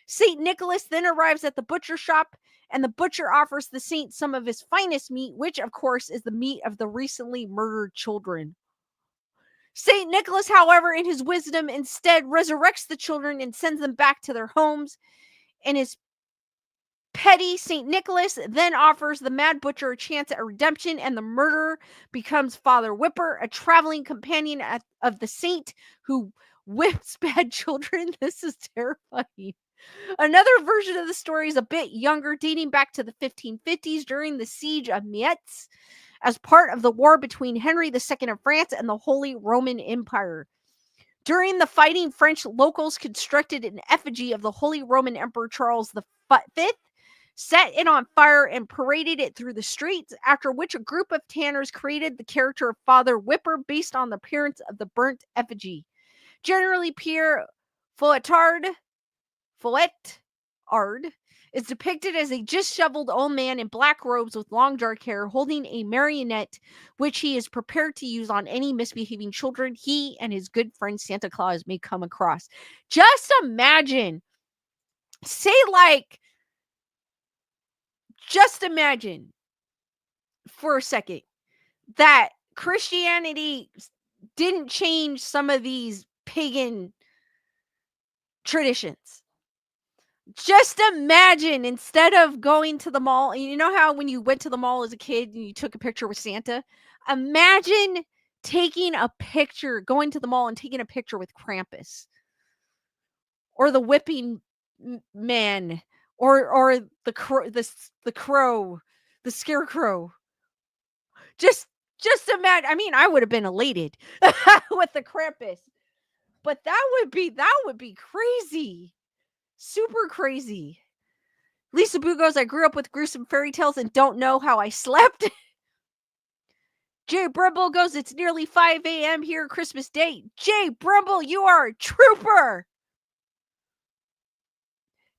St. Nicholas then arrives at the butcher shop, and the butcher offers the saint some of his finest meat, which, of course, is the meat of the recently murdered children. St. Nicholas, however, in his wisdom, instead resurrects the children and sends them back to their homes. And his petty St. Nicholas then offers the mad butcher a chance at redemption, and the murderer becomes Father Whipper, a traveling companion of the saint who whips bad children. This is terrifying. Another version of the story is a bit younger, dating back to the 1550s during the siege of Metz as part of the war between Henry II of France and the Holy Roman Empire. During the fighting, French locals constructed an effigy of the Holy Roman Emperor Charles V, set it on fire, and paraded it through the streets, after which a group of tanners created the character of Father Whipper based on the appearance of the burnt effigy. Generally, Pierre Fouettard is depicted as a disheveled old man in black robes with long dark hair holding a marionette, which he is prepared to use on any misbehaving children he and his good friend Santa Claus may come across. Just imagine, just imagine for a second that Christianity didn't change some of these pagan traditions. Just imagine, instead of going to the mall, you know how when you went to the mall as a kid and you took a picture with Santa? Imagine going to the mall and taking a picture with Krampus or the whipping man or the crow, the scarecrow. Just imagine. I mean, I would have been elated with the Krampus, but that would be crazy. Super crazy. Lisa Boo goes, I grew up with gruesome fairy tales and don't know how I slept. Jay Brimble goes, it's nearly 5 a.m. here Christmas Day. Jay Brimble, you are a trooper.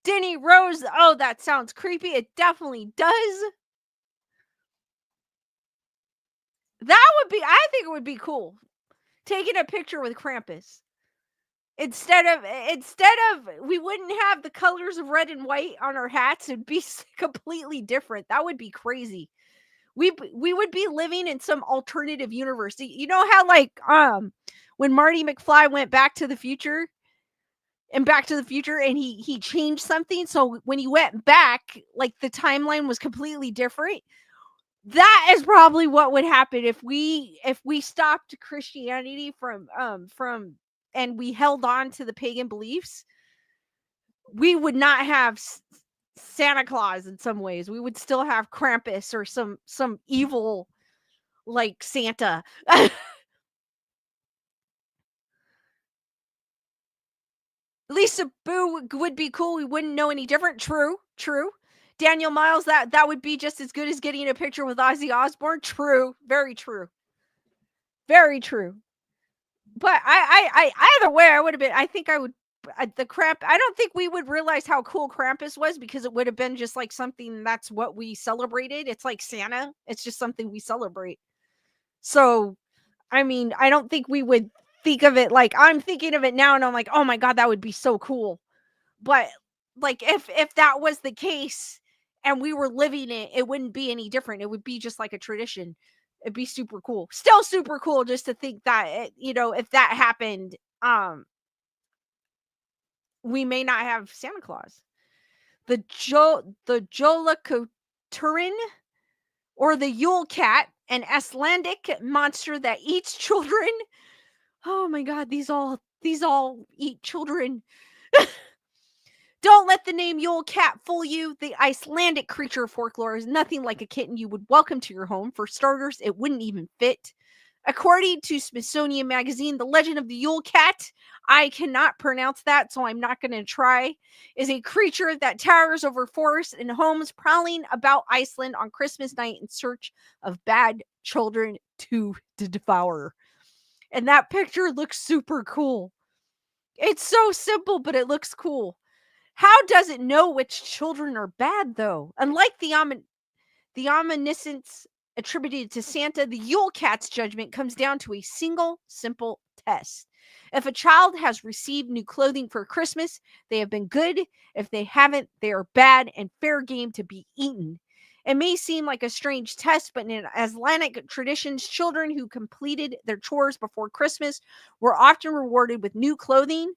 Denny Rose, oh, that sounds creepy. It definitely does. I think it would be cool. Taking a picture with Krampus. Instead of we wouldn't have the colors of red and white on our hats. It'd be completely different. That would be crazy. We would be living in some alternative universe. You know how when Marty McFly went Back to the Future and he changed something, so when he went back, like the timeline was completely different. That is probably what would happen if we stopped Christianity from and we held on to the pagan beliefs. We would not have Santa Claus in some ways. We would still have Krampus or some evil like Santa. Lisa Boo would be cool. We wouldn't know any different. True, true. Daniel Miles, that would be just as good as getting a picture with Ozzy Osbourne. True, very true, very true. But either way, I would have been. I think I would. The Kramp. I don't think we would realize how cool Krampus was because it would have been just like something that's what we celebrated. It's like Santa. It's just something we celebrate. So, I mean, I don't think we would think of it like I'm thinking of it now, and I'm like, oh my god, that would be so cool. But like if that was the case and we were living it, it wouldn't be any different. It would be just like a tradition. It'd be super cool. Still super cool just to think that if that happened, we may not have Santa Claus. The Jolakoturin or the Yule cat, an Icelandic monster that eats children. Oh my god, these all eat children. Don't let the name Yule Cat fool you. The Icelandic creature folklore is nothing like a kitten you would welcome to your home. For starters, it wouldn't even fit. According to Smithsonian Magazine, the legend of the Yule Cat, I cannot pronounce that, so I'm not going to try, is a creature that towers over forests and homes, prowling about Iceland on Christmas night in search of bad children to devour. And that picture looks super cool. It's so simple, but it looks cool. How does it know which children are bad, though? Unlike the omniscience attributed to Santa, the Yule Cat's judgment comes down to a single, simple test. If a child has received new clothing for Christmas, they have been good. If they haven't, they are bad and fair game to be eaten. It may seem like a strange test, but in Icelandic traditions, children who completed their chores before Christmas were often rewarded with new clothing.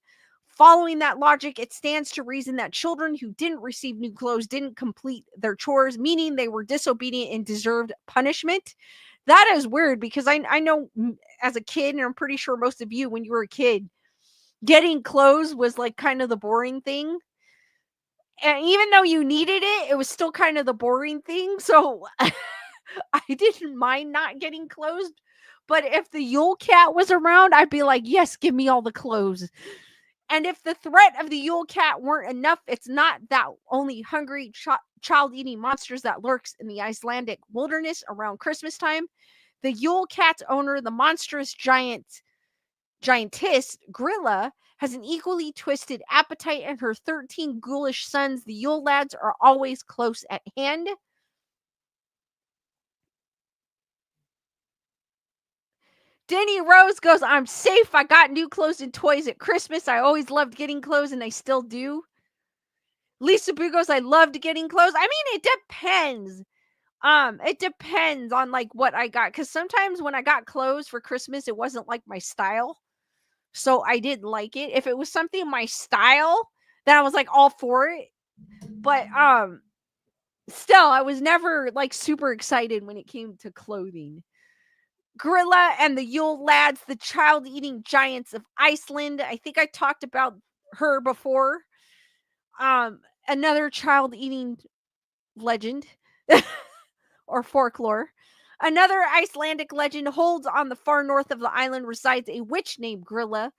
Following that logic, it stands to reason that children who didn't receive new clothes didn't complete their chores, meaning they were disobedient and deserved punishment. That is weird because I know as a kid, and I'm pretty sure most of you, when you were a kid, getting clothes was like kind of the boring thing. And even though you needed it, it was still kind of the boring thing. So I didn't mind not getting clothes. But if the Yule Cat was around, I'd be like, yes, give me all the clothes. And if the threat of the Yule Cat weren't enough, it's not that only hungry child-eating monsters that lurks in the Icelandic wilderness around Christmas time. The Yule Cat's owner, the monstrous giantess Grilla, has an equally twisted appetite, and her 13 ghoulish sons, the Yule lads, are always close at hand. Denny Rose goes, I'm safe. I got new clothes and toys at Christmas. I always loved getting clothes, and I still do. Lisa Boo goes, I loved getting clothes. I mean, it depends. It depends on like what I got. Cause sometimes when I got clothes for Christmas, it wasn't like my style. So I didn't like it. If it was something my style, then I was like all for it. But still, I was never like super excited when it came to clothing. Gorilla and the Yule lads, the child-eating giants of Iceland. I think I talked about her before. Another child-eating legend or folklore. Another Icelandic legend holds on the far north of the island resides a witch named Grilla,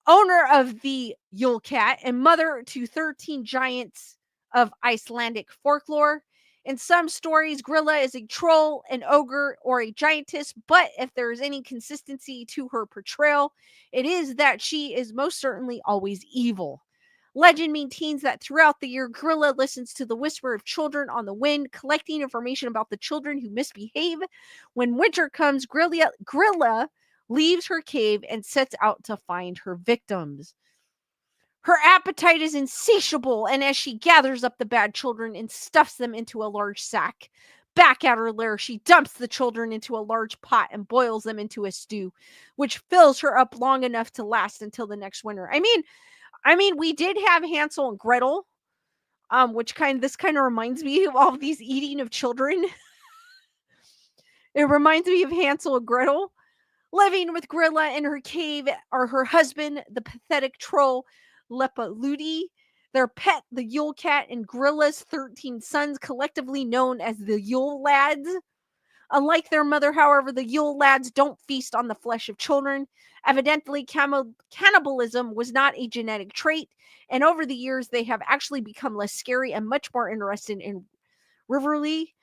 owner of the Yule Cat and mother to 13 giants of Icelandic folklore. In some stories, Grilla is a troll, an ogre, or a giantess, but if there is any consistency to her portrayal, it is that she is most certainly always evil. Legend maintains that throughout the year, Grilla listens to the whisper of children on the wind, collecting information about the children who misbehave. When winter comes, Grilla leaves her cave and sets out to find her victims. Her appetite is insatiable, and as she gathers up the bad children and stuffs them into a large sack, back at her lair, she dumps the children into a large pot and boils them into a stew, which fills her up long enough to last until the next winter. I mean, we did have Hansel and Gretel, which this kind of reminds me of all of these eating of children. It reminds me of Hansel and Gretel. Living with Grilla in her cave are her husband, the pathetic troll Lepaludi, their pet, the Yule cat, and Grilla's 13 sons, collectively known as the Yule lads. Unlike their mother, however, the Yule lads don't feast on the flesh of children. Evidently, cannibalism was not a genetic trait, and over the years, they have actually become less scary and much more interested in rivalry.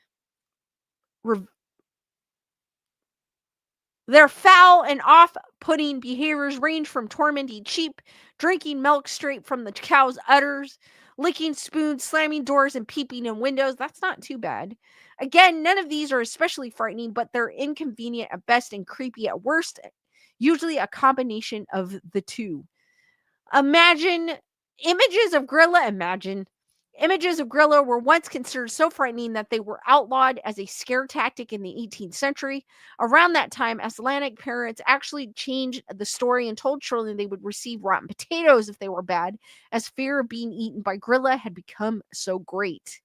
Their foul and off-putting behaviors range from tormenting sheep, drinking milk straight from the cow's udders, licking spoons, slamming doors, and peeping in windows. That's not too bad. Again, none of these are especially frightening, but they're inconvenient at best and creepy at worst. Usually a combination of the two. Imagine images of Grilla. Imagine images of Grilla were once considered so frightening that they were outlawed as a scare tactic in the 18th century. Around that time, Icelandic parents actually changed the story and told children they would receive rotten potatoes if they were bad, as fear of being eaten by Grilla had become so great.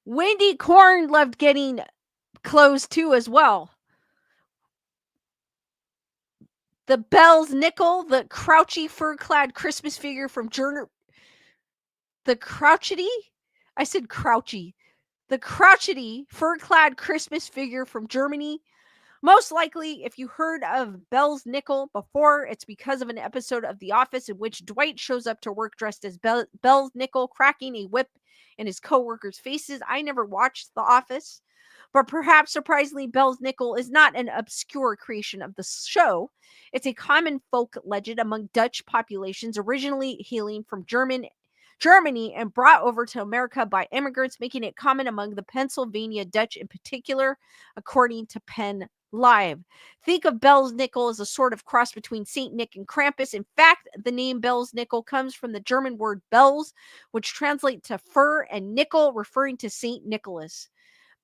Wendy Corn loved getting clothes too, as well. The Bell's Nickel, the crouchy fur-clad Christmas figure from the crouchety? I said crouchy. The crouchety fur-clad Christmas figure from Germany. Most likely, if you heard of Bell's Nickel before, it's because of an episode of The Office in which Dwight shows up to work dressed as Bell's Nickel, cracking a whip in his co-workers' faces. I never watched The Office, but perhaps surprisingly, Bell's Nickel is not an obscure creation of the show. It's a common folk legend among Dutch populations, originally hailing from Germany and brought over to America by immigrants, making it common among the Pennsylvania Dutch in particular, according to Penn Live. Think of Bell's Nickel as a sort of cross between Saint Nick and Krampus. In fact, the name Bell's Nickel comes from the German word bells, which translate to fur, and nickel, referring to Saint Nicholas.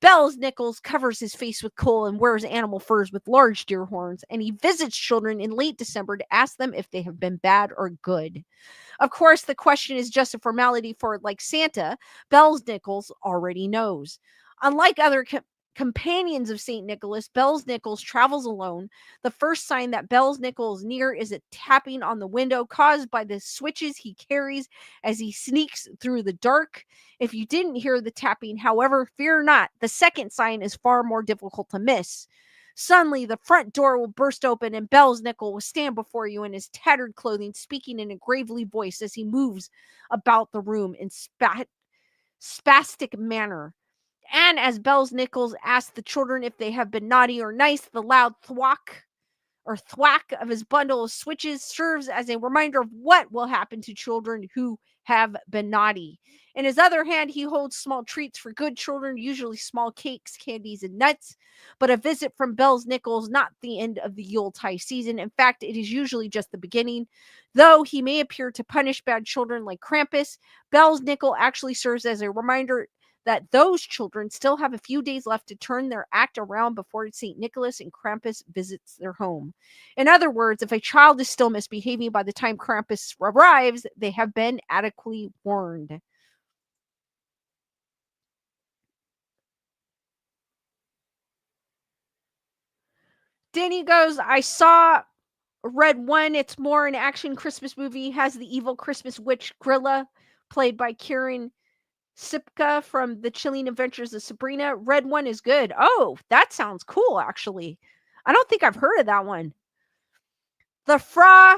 Bell's Nichols covers his face with coal and wears animal furs with large deer horns, and he visits children in late December to ask them if they have been bad or good. Of course, the question is just a formality for, like Santa, Bell's Nichols already knows. Unlike other companions of St. Nicholas, Bell's Nichols travels alone. The first sign that Bell's Nichols is near is a tapping on the window caused by the switches he carries as he sneaks through the dark. If you didn't hear the tapping, however, fear not. The second sign is far more difficult to miss. Suddenly, the front door will burst open and Bell's Nickel will stand before you in his tattered clothing, speaking in a gravely voice as he moves about the room in spastic manner. And as Bell's Nichols asks the children if they have been naughty or nice, the loud thwack of his bundle of switches serves as a reminder of what will happen to children who have been naughty. In his other hand, he holds small treats for good children, usually small cakes, candies, and nuts. But a visit from Bell's Nichols not the end of the Yuletide season. In fact, it is usually just the beginning. Though he may appear to punish bad children like Krampus, Bell's Nickel actually serves as a reminder that those children still have a few days left to turn their act around before St. Nicholas and Krampus visits their home. In other words, if a child is still misbehaving by the time Krampus arrives, they have been adequately warned. Danny goes, I saw Red One. It's more an action Christmas movie. Has the evil Christmas witch Grilla, played by Kieran Sipka from The Chilling Adventures of Sabrina. Red One is good. Oh, that sounds cool, actually. I don't think I've heard of that one. The Fra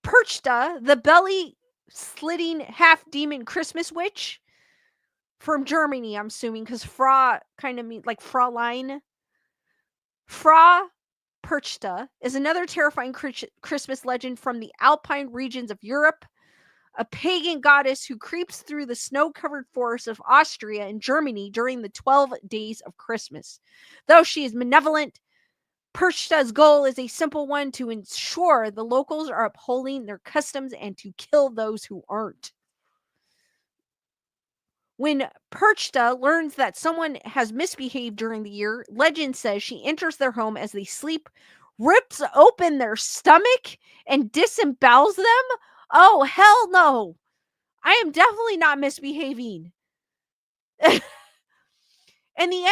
Perchta, the belly slitting half demon Christmas witch from Germany, I'm assuming, because Fra kind of means like Fraulein. Fra Perchta is another terrifying Christmas legend from the Alpine regions of Europe. A pagan goddess who creeps through the snow-covered forests of Austria and Germany during the 12 days of Christmas. Though she is malevolent, Perchta's goal is a simple one: to ensure the locals are upholding their customs and to kill those who aren't. When Perchta learns that someone has misbehaved during the year, legend says she enters their home as they sleep, rips open their stomach, and disembowels them. Oh, hell no. I am definitely not misbehaving. In the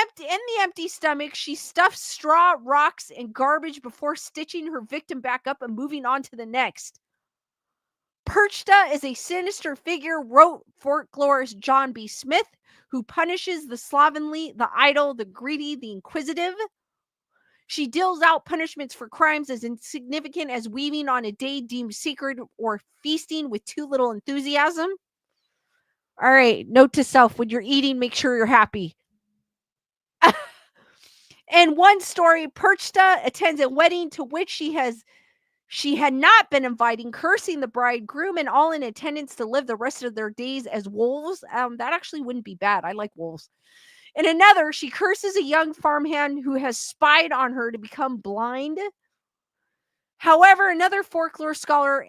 empty stomach, she stuffs straw, rocks, and garbage before stitching her victim back up and moving on to the next. Perchta is a sinister figure, wrote folklorist John B. Smith, who punishes the slovenly, the idle, the greedy, the inquisitive. She deals out punishments for crimes as insignificant as weaving on a day deemed sacred or feasting with too little enthusiasm. All right, note to self, when you're eating, make sure you're happy. In one story, Perchta attends a wedding to which she had not been inviting, cursing the bridegroom and all in attendance to live the rest of their days as wolves. That actually wouldn't be bad. I like wolves. In another, she curses a young farmhand who has spied on her to become blind. However, another folklore scholar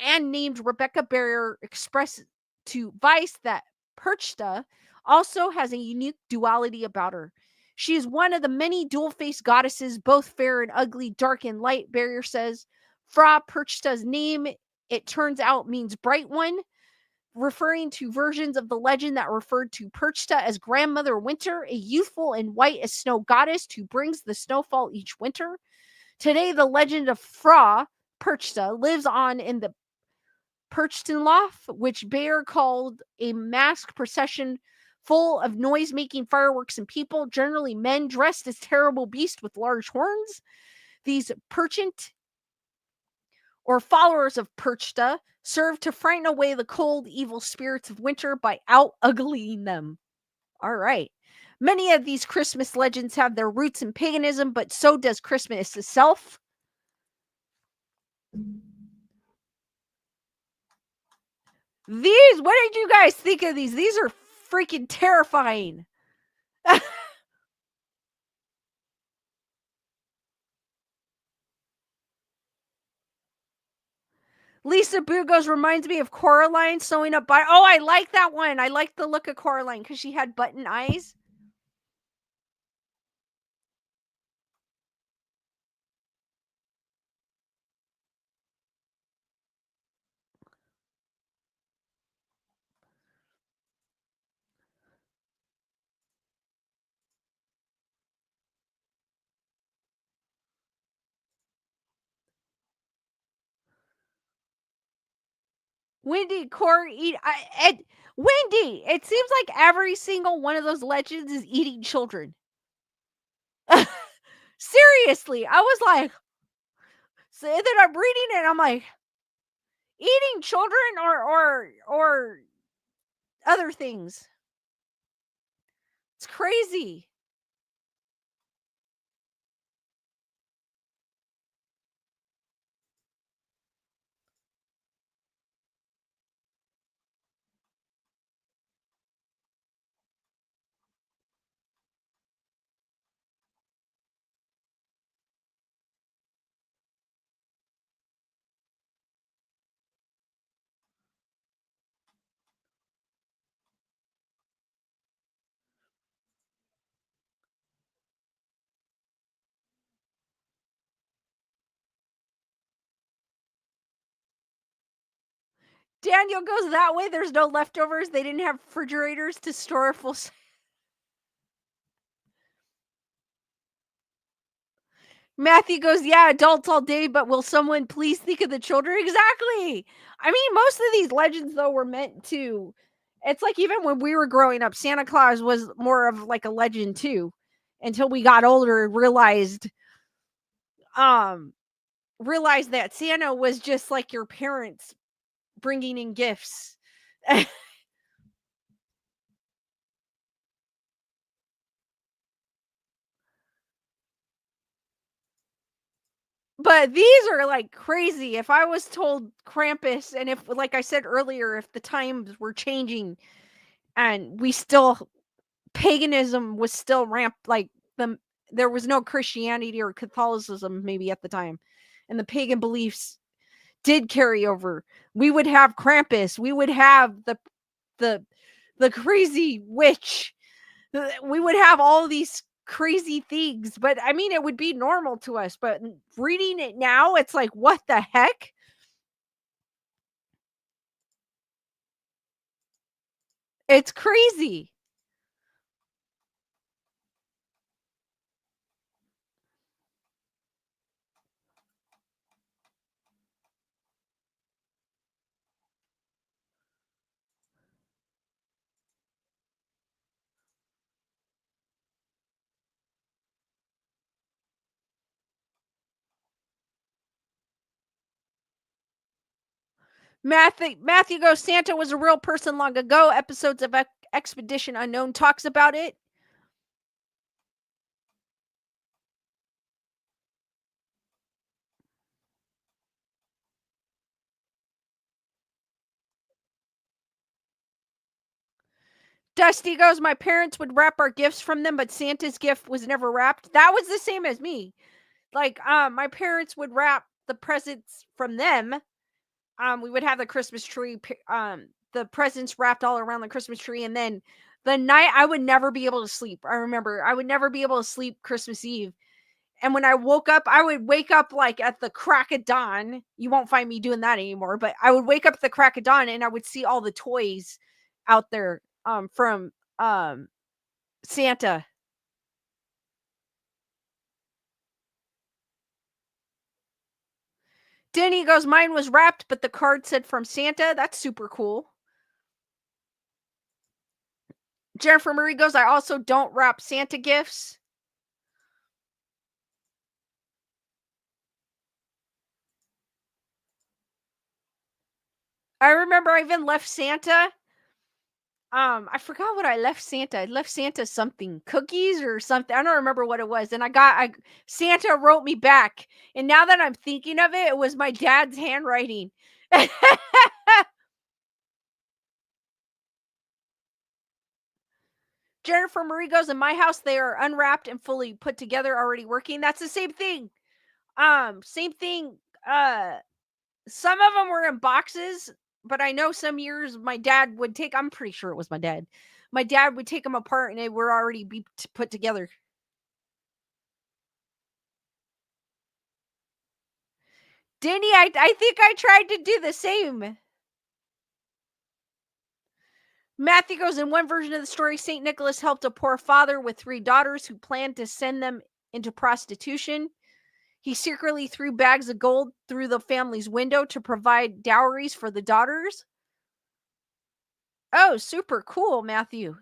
and named Rebecca Barrier expressed to Vice that Perchta also has a unique duality about her. She is one of the many dual-faced goddesses, both fair and ugly, dark and light, Barrier says. Fra Perchta's name, it turns out, means bright one, referring to versions of the legend that referred to Perchta as Grandmother Winter, a youthful and white as snow goddess who brings the snowfall each winter. Today, the legend of Fra Perchta lives on in the Perchtenlof, which Bayer called a masked procession full of noise-making fireworks and people, generally men dressed as terrible beasts with large horns. These Perchant, or followers of Perchta, serve to frighten away the cold, evil spirits of winter by out-uglying them. All right. Many of these Christmas legends have their roots in paganism, but so does Christmas itself. What did you guys think of these? These are freaking terrifying. Lisa Bugos reminds me of Coraline sewing up by. Oh, I like that one. I like the look of Coraline because she had button eyes. Wendy, Corey, Wendy. It seems like every single one of those legends is eating children. Seriously, I was like, so then I'm reading it. I'm like, eating children or other things. It's crazy. Daniel goes that way. There's no leftovers. They didn't have refrigerators to store a full. Matthew goes, yeah, adults all day, but will someone please think of the children? Exactly. I mean, most of these legends, though, were meant to. It's like even when we were growing up, Santa Claus was more of like a legend too, until we got older and um, realized that Santa was just like your parents bringing in gifts. But these are like crazy. If I was told Krampus, and if, like I said earlier, if the times were changing and we still paganism was still like there was no Christianity or Catholicism maybe at the time, and the pagan beliefs did carry over, we would have Krampus, we would have the the crazy witch, we would have all these crazy things. But I mean, it would be normal to us. But reading it now, it's like, what the heck? It's crazy. Matthew goes, Santa was a real person long ago. Episodes of Expedition Unknown talks about it. Dusty goes, my parents would wrap our gifts from them, but Santa's gift was never wrapped. That was the same as me. Like, my parents would wrap the presents from them. We would have the Christmas tree, the presents wrapped all around the Christmas tree, and then the night I would never be able to sleep. I remember I would never be able to sleep Christmas Eve. And when I woke up, I would wake up like at the crack of dawn. You won't find me doing that anymore, but I would wake up at the crack of dawn and I would see all the toys out there from Santa. Denny goes, mine was wrapped, but the card said from Santa. That's super cool. Jennifer Murray goes, I also don't wrap Santa gifts. I remember I even left Santa. I forgot what I left Santa. I left Santa something, cookies or something. I don't remember what it was. And Santa wrote me back. And now that I'm thinking of it, it was my dad's handwriting. Jennifer Marie goes, in my house, they are unwrapped and fully put together, already working. That's the same thing. Same thing. Some of them were in boxes, but I know some years my dad would take, I'm pretty sure it was my dad. My dad would take them apart and they were already put together. Danny, I think I tried to do the same. Matthew goes, in one version of the story, St. Nicholas helped a poor father with 3 daughters who planned to send them into prostitution. He secretly threw bags of gold through the family's window to provide dowries for the daughters. Oh, super cool, Matthew.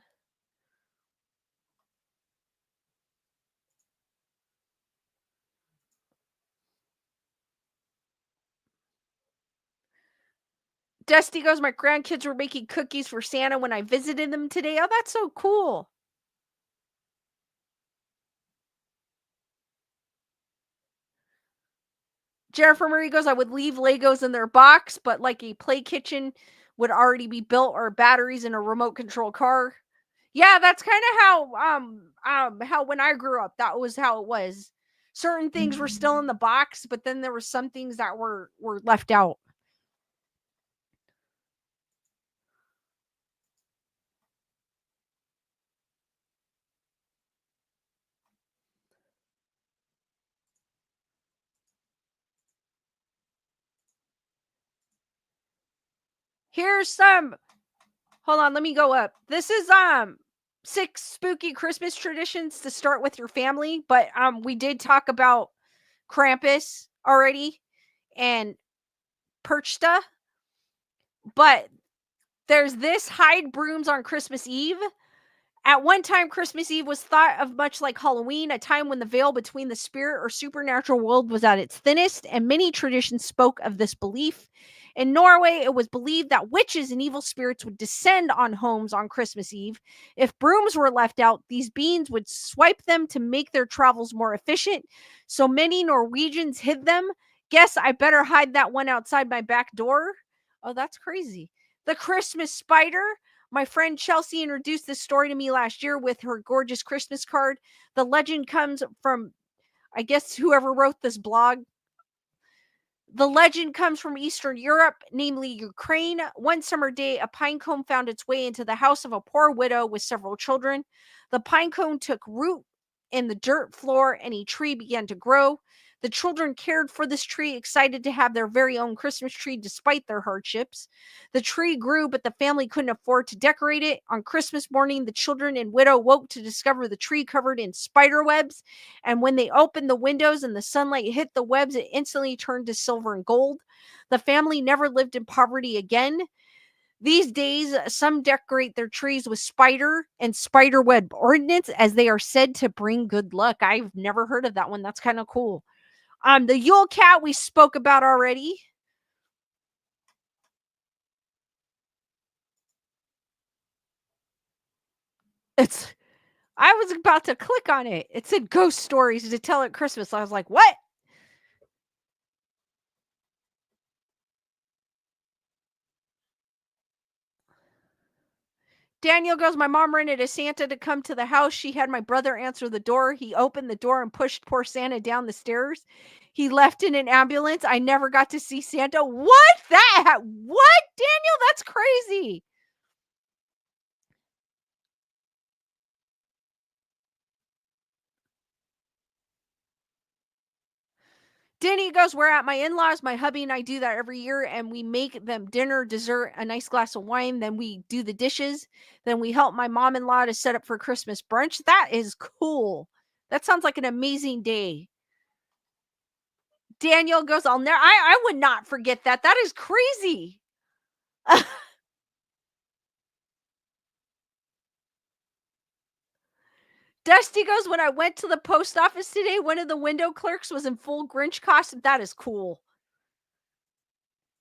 Dusty goes, my grandkids were making cookies for Santa when I visited them today. Oh, that's so cool. Jennifer Murray goes, I would leave Legos in their box, but like a play kitchen would already be built or batteries in a remote control car. Yeah, that's kind of how when I grew up, that was how it was. Certain things were still in the box, but then there were some things that were left out. Here's some. Hold on, let me go up. This is 6 spooky Christmas traditions to start with your family, but we did talk about Krampus already and Perchta, but there's this: hide brooms on Christmas Eve. At one time, Christmas Eve was thought of much like Halloween, a time when the veil between the spirit or supernatural world was at its thinnest, and many traditions spoke of this belief. In Norway, it was believed that witches and evil spirits would descend on homes on Christmas Eve. If brooms were left out, these beings would swipe them to make their travels more efficient. So many Norwegians hid them. Guess I better hide that one outside my back door. Oh, that's crazy. The Christmas spider. My friend Chelsea introduced this story to me last year with her gorgeous Christmas card. The legend comes from, I guess, whoever wrote this blog. The legend comes from Eastern Europe, namely Ukraine. One summer day, a pine cone found its way into the house of a poor widow with several children. The pine cone took root in the dirt floor and a tree began to grow. The children cared for this tree, excited to have their very own Christmas tree despite their hardships. The tree grew, but the family couldn't afford to decorate it. On Christmas morning, the children and widow woke to discover the tree covered in spider webs. And when they opened the windows and the sunlight hit the webs, it instantly turned to silver and gold. The family never lived in poverty again. These days, some decorate their trees with spider and spider web ornaments as they are said to bring good luck. I've never heard of that one. That's kind of cool. The Yule cat we spoke about already. It's I was about to click on it. It said ghost stories to tell at Christmas. I was like, what? Daniel goes, my mom rented a Santa to come to the house. She had my brother answer the door. He opened the door and pushed poor Santa down the stairs. He left in an ambulance. I never got to see Santa. What? What? Daniel, that's crazy. Danny goes, we're at my in-laws. My hubby and I do that every year, and we make them dinner, dessert, a nice glass of wine. Then we do the dishes. Then we help my mom-in-law to set up for Christmas brunch. That is cool. That sounds like an amazing day. Daniel goes, I would not forget that. That is crazy. Dusty goes, when I went to the post office today, one of the window clerks was in full Grinch costume. That is cool.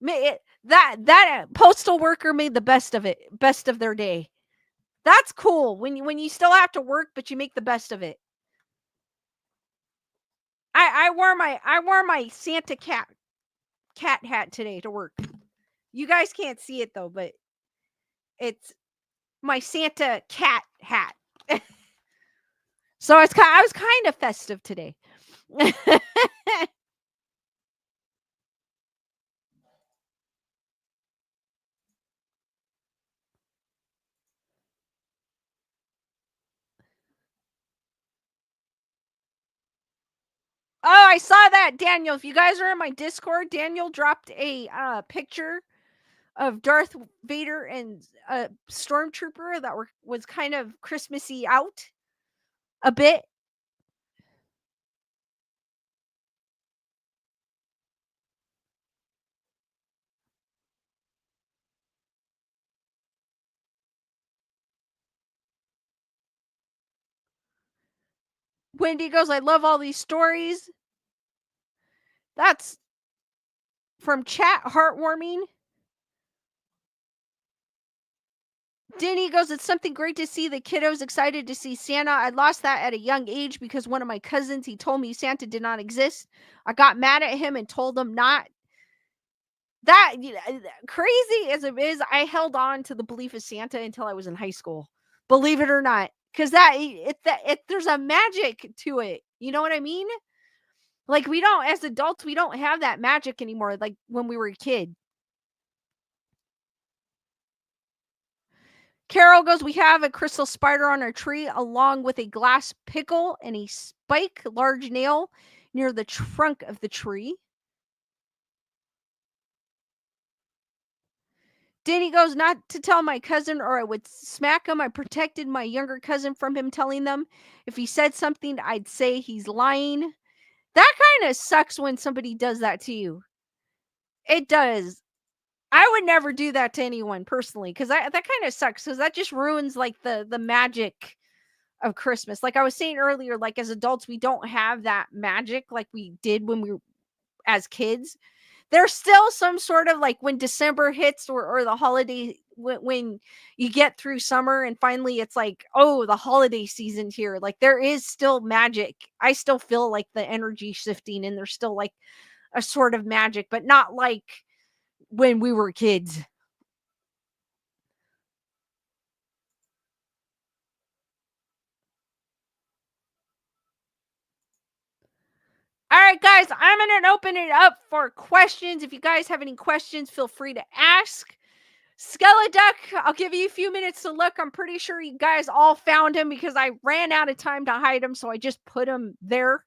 That postal worker made the best of it, best of their day. That's cool. When you still have to work, but you make the best of it. I wore my Santa cat hat today to work. You guys can't see it though, but it's my Santa cat hat. So I was kind of festive today. Oh, I saw that, Daniel. If you guys are in my Discord, Daniel dropped a picture of Darth Vader and a stormtrooper that was kind of Christmassy out a bit. Wendy goes, I love all these stories. That's from chat, heartwarming. Denny goes, it's something great to see the kiddos excited to see Santa. I lost that at a young age because one of my cousins, he told me Santa did not exist. I got mad at him and told him not. That, crazy as it is, I held on to the belief of Santa until I was in high school. Believe it or not. Because there's a magic to it. You know what I mean? Like, we don't, as adults, we don't have that magic anymore, like when we were a kid. Carol goes, we have a crystal spider on our tree along with a glass pickle and a spike large nail near the trunk of the tree. Danny goes, not to tell my cousin or I would smack him. I protected my younger cousin from him telling them. If he said something, I'd say he's lying. That kind of sucks when somebody does that to you. It does. I would never do that to anyone personally because that kind of sucks because that just ruins like the magic of Christmas. Like I was saying earlier, like as adults, we don't have that magic like we did when we were as kids. There's still some sort of like when December hits or the holiday when you get through summer and finally it's like, oh, the holiday season's here. Like there is still magic. I still feel like the energy shifting and there's still like a sort of magic, but not like when we were kids. All right, guys, I'm going to open it up for questions. If you guys have any questions, feel free to ask. Skeleduck, I'll give you a few minutes to look. I'm pretty sure you guys all found him because I ran out of time to hide him, so I just put him there.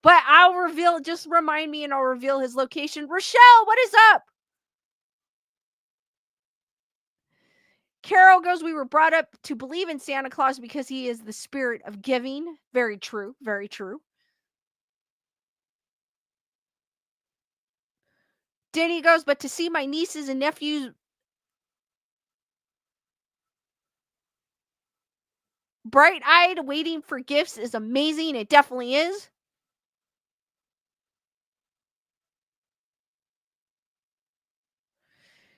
But I'll reveal, just remind me and I'll reveal his location. Rochelle, what is up? Carol goes, we were brought up to believe in Santa Claus because he is the spirit of giving. Very true. Very true. Denny goes, but to see my nieces and nephews bright-eyed waiting for gifts is amazing. It definitely is.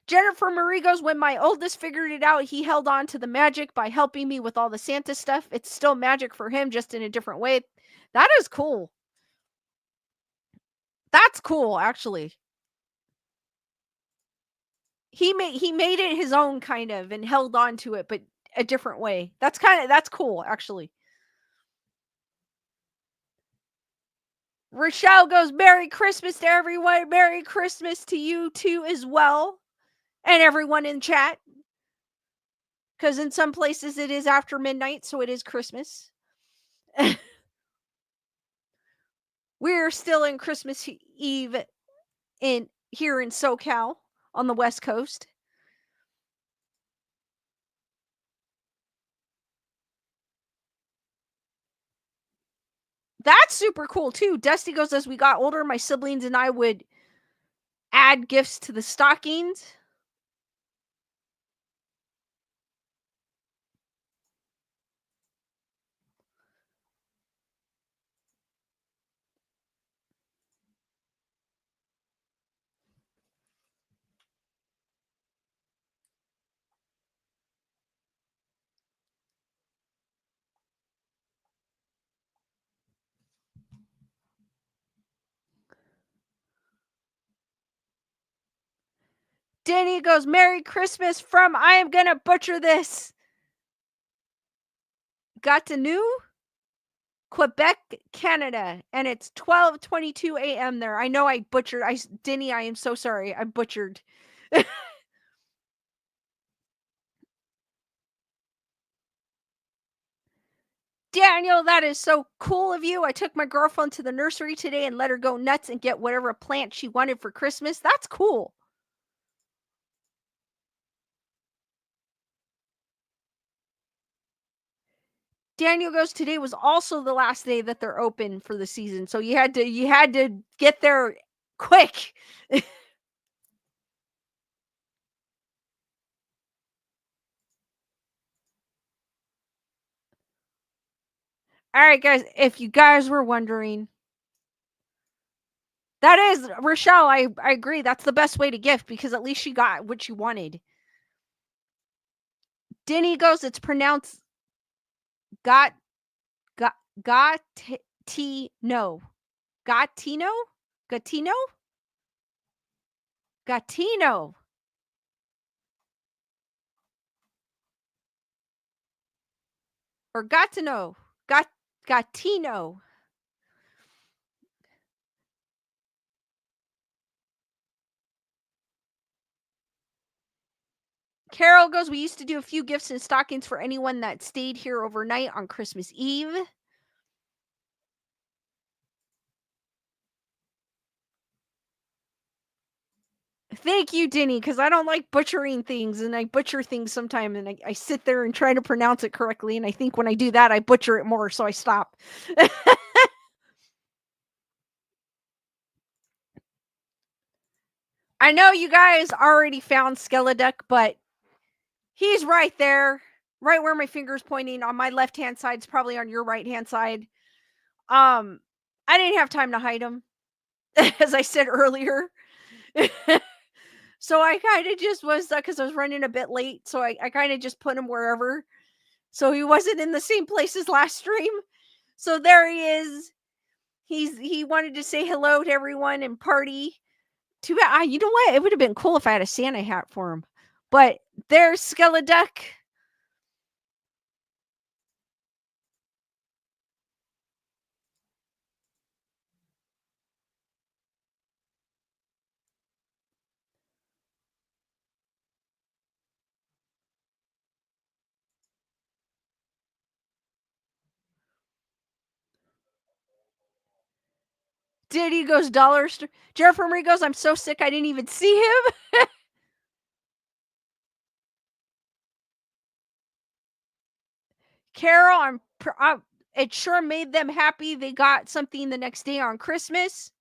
Jennifer Marie goes, when my oldest figured it out, he held on to the magic by helping me with all the Santa stuff. It's still magic for him, just in a different way. That is cool. That's cool, actually. He made it his own kind of and held on to it, but a different way. That's cool, actually. Rochelle goes, Merry Christmas to everyone. Merry Christmas to you too as well. And everyone in chat. Because in some places it is after midnight, so it is Christmas. We're still in Christmas Eve here in SoCal on the West Coast. That's super cool too. Dusty goes, as we got older, my siblings and I would add gifts to the stockings. Danny goes, Merry Christmas from, I am gonna butcher this, Gatineau, Quebec, Canada, and it's 12:22 a.m. there. I know I butchered. Denny, I am so sorry. I butchered. Daniel, that is so cool of you. I took my girlfriend to the nursery today and let her go nuts and get whatever plant she wanted for Christmas. That's cool. Daniel goes, today was also the last day that they're open for the season. So you had to get there quick. All right, guys, if you guys were wondering, that is Rochelle. I agree. That's the best way to gift because at least she got what she wanted. Denny goes, it's pronounced got Gatino. Gatino? Gatino? Gatino. Or Gatino. Gatino. Carol goes, we used to do a few gifts and stockings for anyone that stayed here overnight on Christmas Eve. Thank you, Denny, because I don't like butchering things, and I butcher things sometimes, and I sit there and try to pronounce it correctly, and I think when I do that, I butcher it more, so I stop. I know you guys already found Skeleduck, but he's right there, right where my finger's pointing on my left-hand side. It's probably on your right-hand side. I didn't have time to hide him, as I said earlier. So I kind of just was, because I was running a bit late, so I kind of just put him wherever. So he wasn't in the same place as last stream. So there he is. He wanted to say hello to everyone and party. Too bad. You know what? It would have been cool if I had a Santa hat for him. But there's Skeleduck. Diddy goes dollar store. Jennifer Marie goes, I'm so sick I didn't even see him. Carol, it sure made them happy they got something the next day on Christmas.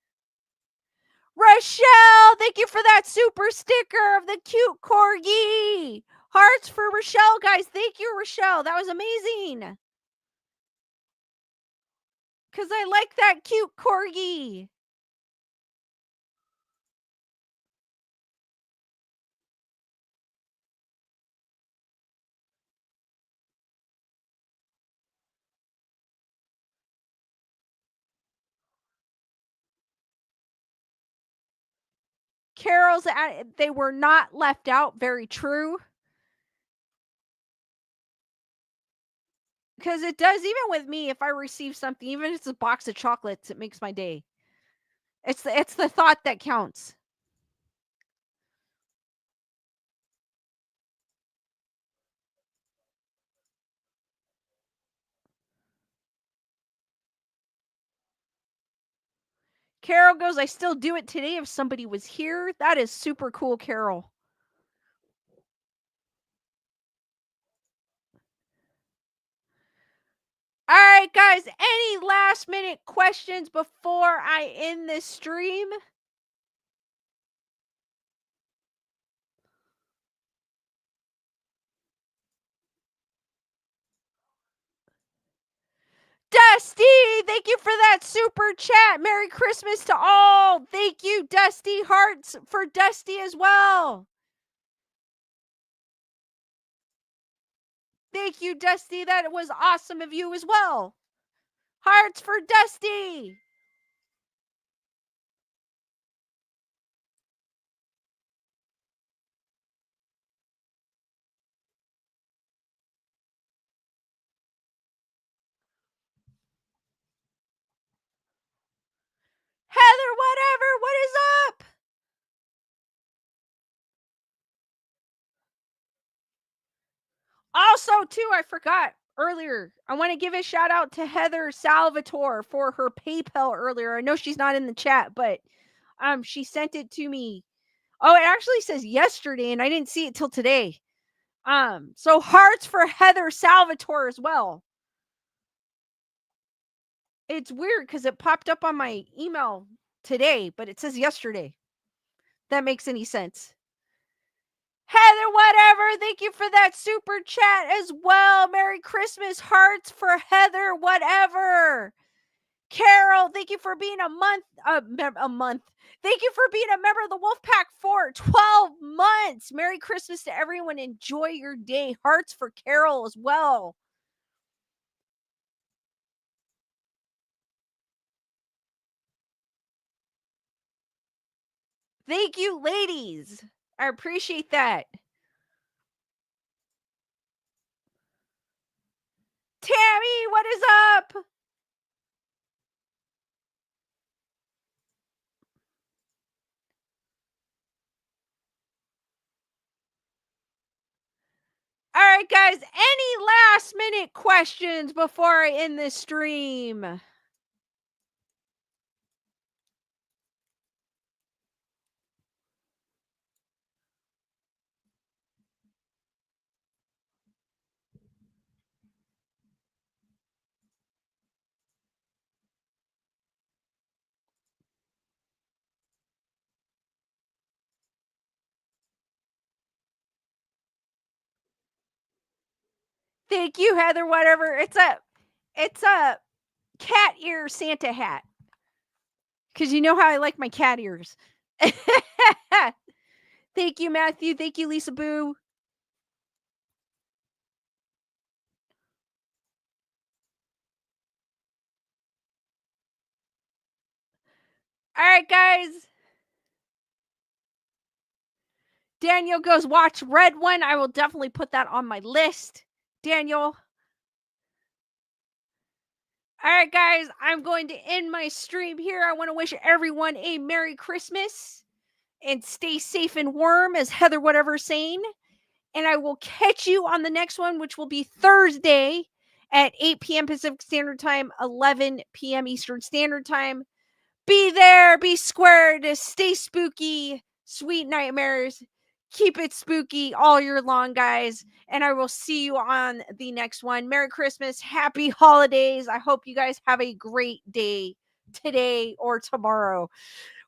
Rochelle, thank you for that super sticker of the cute corgi. Hearts for Rochelle, guys. Thank you, Rochelle. That was amazing. Because I like that cute corgi. Carol's, they were not left out. Very true. Because it does, even with me, if I receive something, even if it's a box of chocolates, it makes my day. It's the thought that counts. Carol goes, I still do it today if somebody was here. That is super cool, Carol. All right, guys, any last minute questions before I end this stream? Dusty, thank you for that super chat. Merry Christmas to all. Thank you, Dusty. Hearts for Dusty as well. Thank you, Dusty. That was awesome of you as well. Hearts for Dusty. Heather, whatever. What is up? Also, too, I forgot earlier. I want to give a shout out to Heather Salvatore for her PayPal earlier. I know she's not in the chat, but she sent it to me. Oh, it actually says yesterday, and I didn't see it till today. So hearts for Heather Salvatore as well. It's weird because it popped up on my email today, but it says yesterday. That makes any sense. Heather, whatever. Thank you for that super chat as well. Merry Christmas. Hearts for Heather, whatever. Carol, thank you for being a month. Thank you for being a member of the Wolfpack for 12 months. Merry Christmas to everyone. Enjoy your day. Hearts for Carol as well. Thank you, ladies. I appreciate that. Tammy, what is up? All right, guys, any last minute questions before I end this stream? Thank you, Heather, whatever. It's a cat ear Santa hat. Because you know how I like my cat ears. Thank you, Matthew. Thank you, Lisa Boo. All right, guys. Daniel goes, watch Red One. I will definitely put that on my list. Daniel. All right, guys. I'm going to end my stream here. I want to wish everyone a Merry Christmas and stay safe and warm, as Heather whatever saying. And I will catch you on the next one, which will be Thursday at 8 p.m. Pacific Standard Time, 11 p.m. Eastern Standard Time. Be there, be squared, stay spooky, sweet nightmares. Keep it spooky all year long, guys. And I will see you on the next one. Merry Christmas. Happy holidays. I hope you guys have a great day today or tomorrow.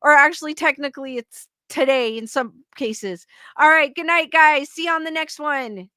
Or actually, technically, it's today in some cases. All right. Good night, guys. See you on the next one.